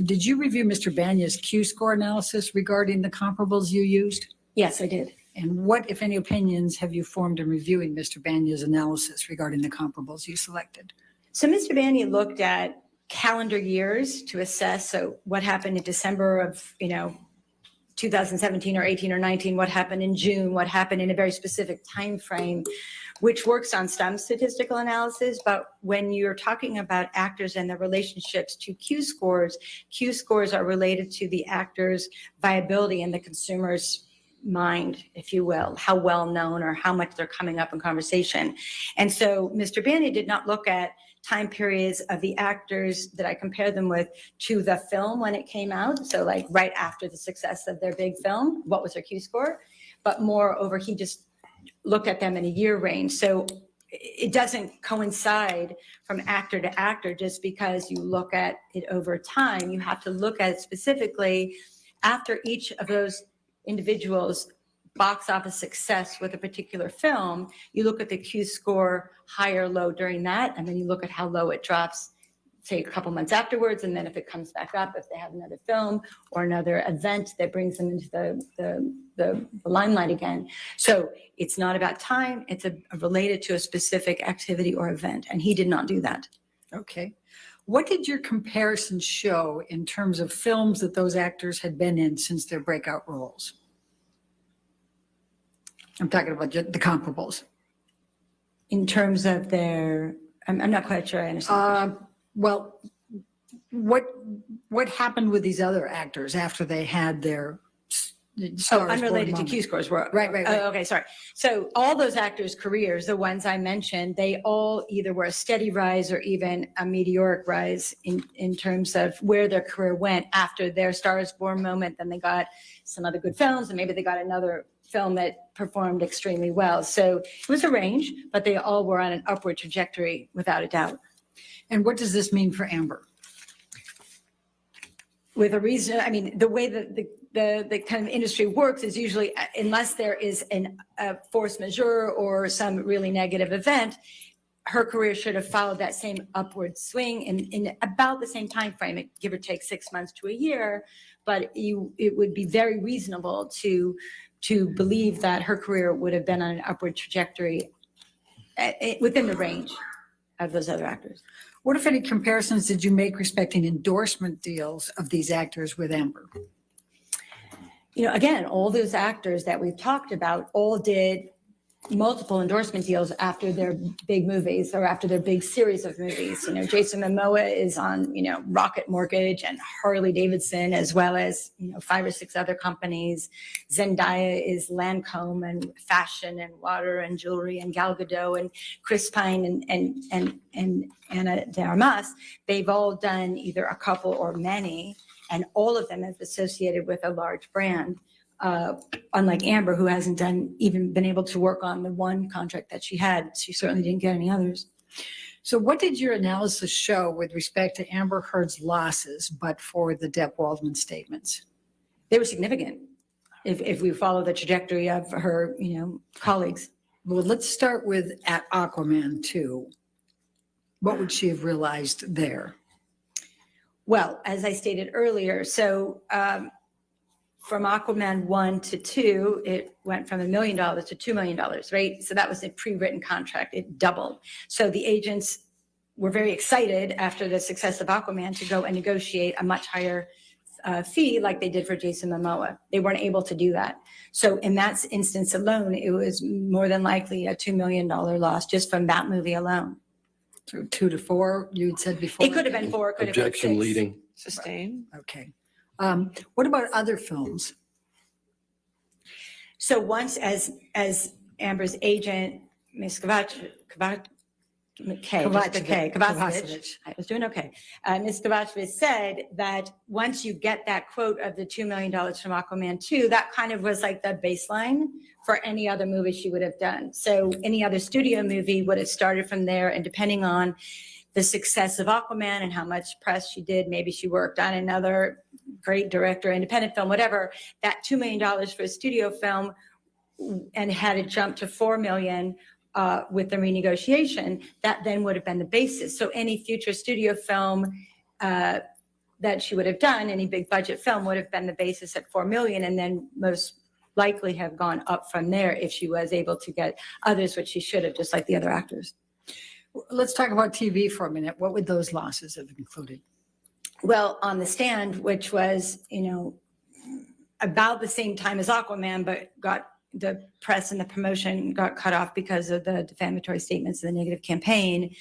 Did you review Mr. Banya's Q-score analysis regarding the comparables you used? Yes, I did. And what, if any, opinions have you formed in reviewing Mr. Banya's analysis regarding the comparables you selected? So Mr. Banya looked at calendar years to assess. So what happened in December of, 2017 or 18 or 19, what happened in June, what happened in a very specific time frame, which works on some statistical analysis. But when you're talking about actors and their relationships to Q scores are related to the actor's viability in the consumer's mind, if you will, how well known or how much they're coming up in conversation. And so Mr. Bandy did not look at time periods of the actors that I compared them with to the film when it came out. So like right after the success of their big film, what was their Q score? But moreover, he just looked at them in a year range. So it doesn't coincide from actor to actor just because you look at it over time. You have to look at it specifically after each of those individuals' box office success with a particular film. You look at the Q score, high or low during that, and then you look at how low it drops, say a couple months afterwards, and then if it comes back up, if they have another film or another event that brings them into the limelight again. So it's not about time, it's related to a specific activity or event, and he did not do that. Okay. What did your comparisons show in terms of films that those actors had been in since their breakout roles? I'm talking about the comparables. In terms of their, I'm not quite sure I understand. Well, what happened with these other actors after they had their unrelated to Q scores. Right. Okay, sorry. So all those actors' careers, the ones I mentioned, they all either were a steady rise or even a meteoric rise in terms of where their career went after their Star is Born moment. Then they got some other good films, and maybe they got another film that performed extremely well. So it was a range, but they all were on an upward trajectory without a doubt. And what does this mean for Amber? With a reason, I mean, the way that the kind of industry works is usually, unless there is a force majeure or some really negative event, her career should have followed that same upward swing in about the same time frame, give or take 6 months to a year. But it would be very reasonable to believe that her career would have been on an upward trajectory within the range of those other actors. What, if any, comparisons did you make respecting endorsement deals of these actors with Amber? Again, all those actors that we've talked about all did multiple endorsement deals after their big movies or after their big series of movies. Jason Momoa is on, Rocket Mortgage and Harley Davidson, as well as, 5 or 6 other companies. Zendaya is Lancome and fashion and water and jewelry, and Gal Gadot and Chris Pine and Ana de Armas. They've all done either a couple or many, and all of them have associated with a large brand. Unlike Amber, who hasn't even been able to work on the one contract that she had. She certainly didn't get any others. So what did your analysis show with respect to Amber Heard's losses, but for the Depp Waldman statements? They were significant if we follow the trajectory of her, colleagues. Well, let's start with at Aquaman 2. What would she have realized there? Well, as I stated earlier, so from Aquaman 1 to 2, it went from $1 million to $2 million, right? So that was a pre-written contract. It doubled. So the agents were very excited after the success of Aquaman to go and negotiate a much higher fee like they did for Jason Momoa. They weren't able to do that. So in that instance alone, it was more than likely a $2 million loss just from that movie alone. So 2 to 4, you'd said before? It could have been 4, it could have been 6. Objection leading. Sustain. Okay. What about other films? So once as Amber's agent, Ms. Kovacevic, I was doing okay. Ms. Kovacevic said that once you get that quote of the $2 million from Aquaman 2, that kind of was like the baseline for any other movie she would have done. So any other studio movie would have started from there, and depending on the success of Aquaman and how much press she did, maybe she worked on another great director, independent film, whatever, that $2 million for a studio film, and had it jumped to $4 million with the renegotiation, that then would have been the basis. So any future studio film that she would have done, any big budget film, would have been the basis at $4 million, and then most likely have gone up from there if she was able to get others, which she should have, just like the other actors. Let's talk about TV for a minute. What would those losses have included? Well, On the Stand, which was, about the same time as Aquaman, but got the press and the promotion got cut off because of the defamatory statements and the negative campaign.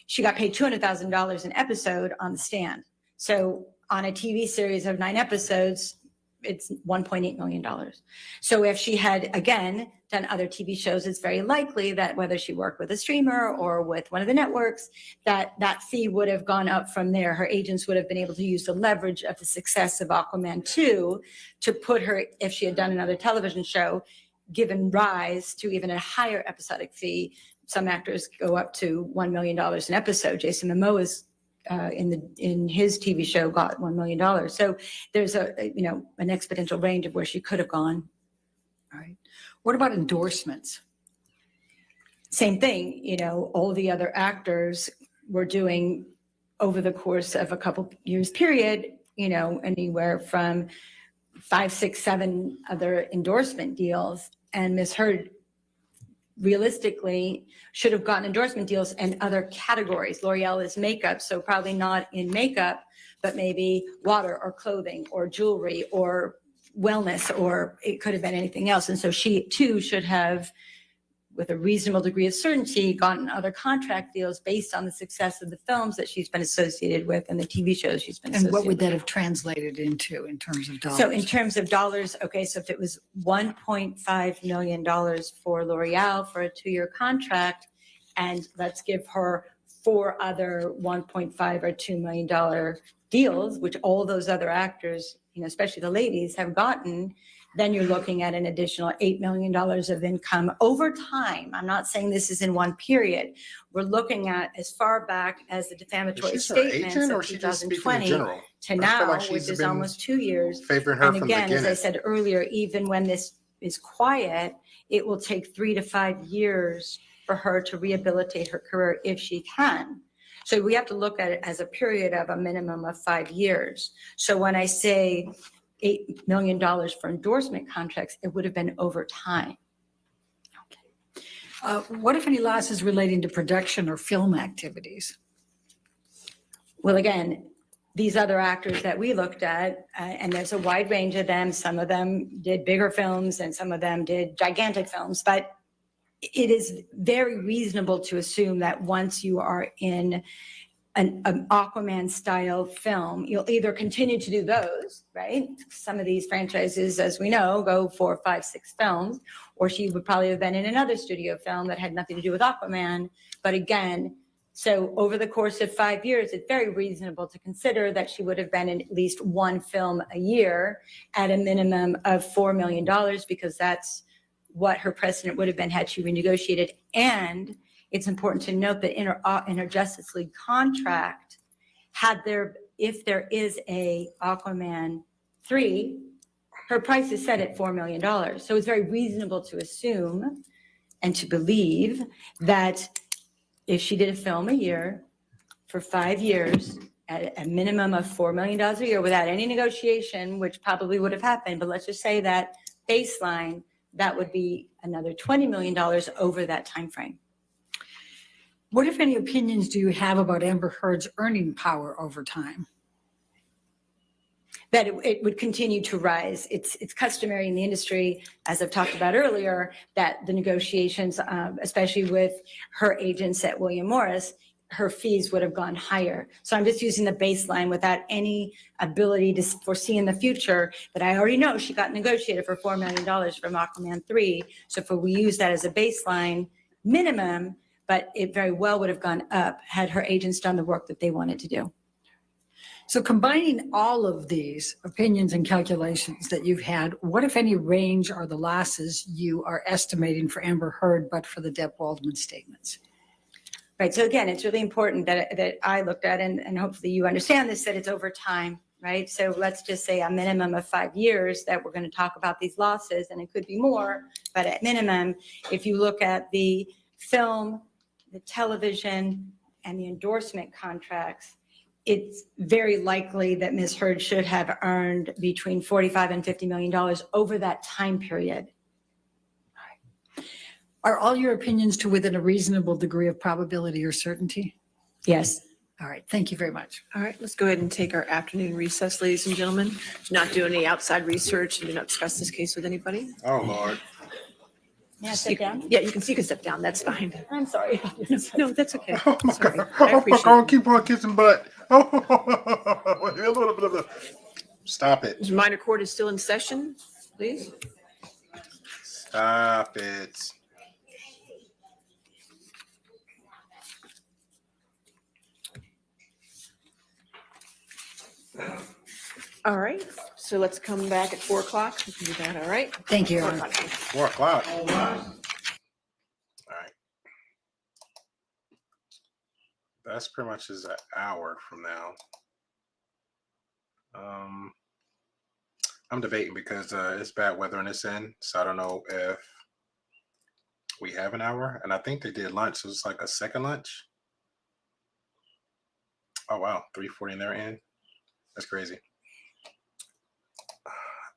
She got paid $200,000 an episode on The Stand. So on a TV series of 9 episodes, it's $1.8 million. So if she had, again, done other TV shows, it's very likely that whether she worked with a streamer or with one of the networks, that fee would have gone up from there. Her agents would have been able to use the leverage of the success of Aquaman 2 to put her, if she had done another television show, given rise to even a higher episodic fee. Some actors go up to $1 million an episode. Jason Momoa is in his TV show got $1 million. So there's an exponential range of where she could have gone. All right. What about endorsements? Same thing. All the other actors were doing over the course of a couple years period, anywhere from 5, 6, 7 other endorsement deals. And Ms. Heard realistically should have gotten endorsement deals in other categories. L'Oreal is makeup, so probably not in makeup, but maybe water or clothing or jewelry or wellness, or it could have been anything else. And so she too should have, with a reasonable degree of certainty, gotten other contract deals based on the success of the films that she's been associated with and the TV shows she's been associated with. And what would that have translated into in terms of dollars? So in terms of dollars, okay, so if it was $1.5 million for L'Oreal for a 2-year contract, and let's give her 4 other $1.5 or $2 million deals, which all those other actors, especially the ladies, have gotten, then you're looking at an additional $8 million of income over time. I'm not saying this is in one period. We're looking at as far back as the defamatory statements of 2020 to now, which is almost 2 years. And again, as I said earlier, even when this is quiet, it will take 3 to 5 years for her to rehabilitate her career if she can. So we have to look at it as a period of a minimum of 5 years. So when I say $8 million for endorsement contracts, it would have been over time. Okay. What, if any, losses relating to production or film activities? Well, again, these other actors that we looked at, and there's a wide range of them. Some of them did bigger films and some of them did gigantic films, but it is very reasonable to assume that once you are in an Aquaman style film, you'll either continue to do those, right? Some of these franchises, as we know, go 4, 5, 6 films, or she would probably have been in another studio film that had nothing to do with Aquaman. But again, so over the course of 5 years, it's very reasonable to consider that she would have been in at least 1 film a year at a minimum of $4 million, because that's what her precedent would have been had she renegotiated. And it's important to note that in her Justice League contract, if there is a Aquaman 3, her price is set at $4 million. So it's very reasonable to assume and to believe that if she did a film a year for 5 years at a minimum of $4 million a year without any negotiation, which probably would have happened, but let's just say that baseline, that would be another $20 million over that time frame. What, if any, opinions do you have about Amber Heard's earning power over time? That it would continue to rise. It's customary in the industry, as I've talked about earlier, that the negotiations, especially with her agents at William Morris, her fees would have gone higher. So I'm just using the baseline without any ability to foresee in the future, but I already know she got negotiated for $4 million from Aquaman 3. So if we use that as a baseline minimum, but it very well would have gone up had her agents done the work that they wanted to do. So combining all of these opinions and calculations that you've had, what, if any, range are the losses you are estimating for Amber Heard, but for the Depp-Waldman statements? Right. So again, it's really important that I looked at, and hopefully you understand this, that it's over time, right? So let's just say a minimum of 5 years that we're going to talk about these losses, and it could be more, but at minimum, if you look at the film, the television, and the endorsement contracts, it's very likely that Ms. Heard should have earned between $45 and $50 million over that time period. Are all your opinions to within a reasonable degree of probability or certainty? Yes. All right. Thank you very much. All right, let's go ahead and take our afternoon recess, ladies and gentlemen. Do not do any outside research and do not discuss this case with anybody. Oh, Lord. May I sit down? Yeah, you can step down. That's fine. I'm sorry. No, that's okay. Oh, my Sorry. God. I Oh, appreciate my God. it. Keep on kissing butt. Oh. Stop it. This minor court is still in session, please. Stop it. All right, so let's come back at 4 o'clock. We can do that, all right? Thank you. 4 o'clock. 4 o'clock. All right. That's pretty much is an hour from now. I'm debating because it's bad weather on this end, so I don't know if we have an hour. And I think they did lunch, so it's like a second lunch. Oh wow, 3:40 in their end. That's crazy.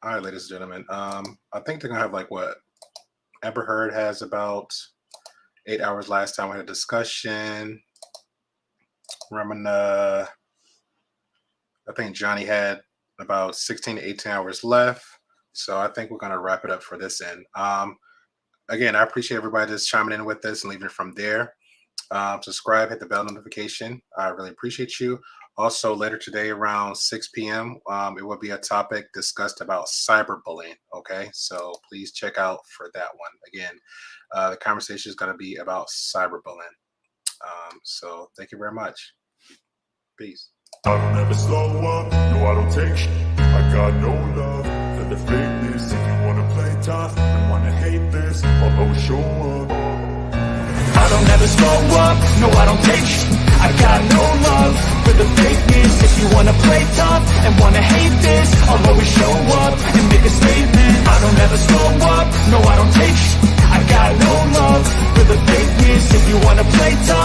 All right, ladies and gentlemen. I think they're gonna have like what Amber Heard has about 8 hours last time we had a discussion. I think Johnny had about 16 to 18 hours left. So I think we're going to wrap it up for this end. Again, I appreciate everybody just chiming in with us and leaving it from there. Subscribe, hit the bell notification. I really appreciate you. Also, later today around 6 p.m., it will be a topic discussed about cyberbullying. Okay, so please check out for that one. Again, the conversation is going to be about cyberbullying. So thank you very much. Peace. I don't ever slow up, no I don't take shit. I got no love for the fakeness. If you wanna play tough and wanna hate this, I'll always show up. I don't ever slow up, no I don't take shit. I got no love for the fakeness. If you wanna play tough and wanna hate this, I'll always show up and make a statement. I don't ever slow up, no I don't take shit. I got no love for the fakeness. If you wanna play tough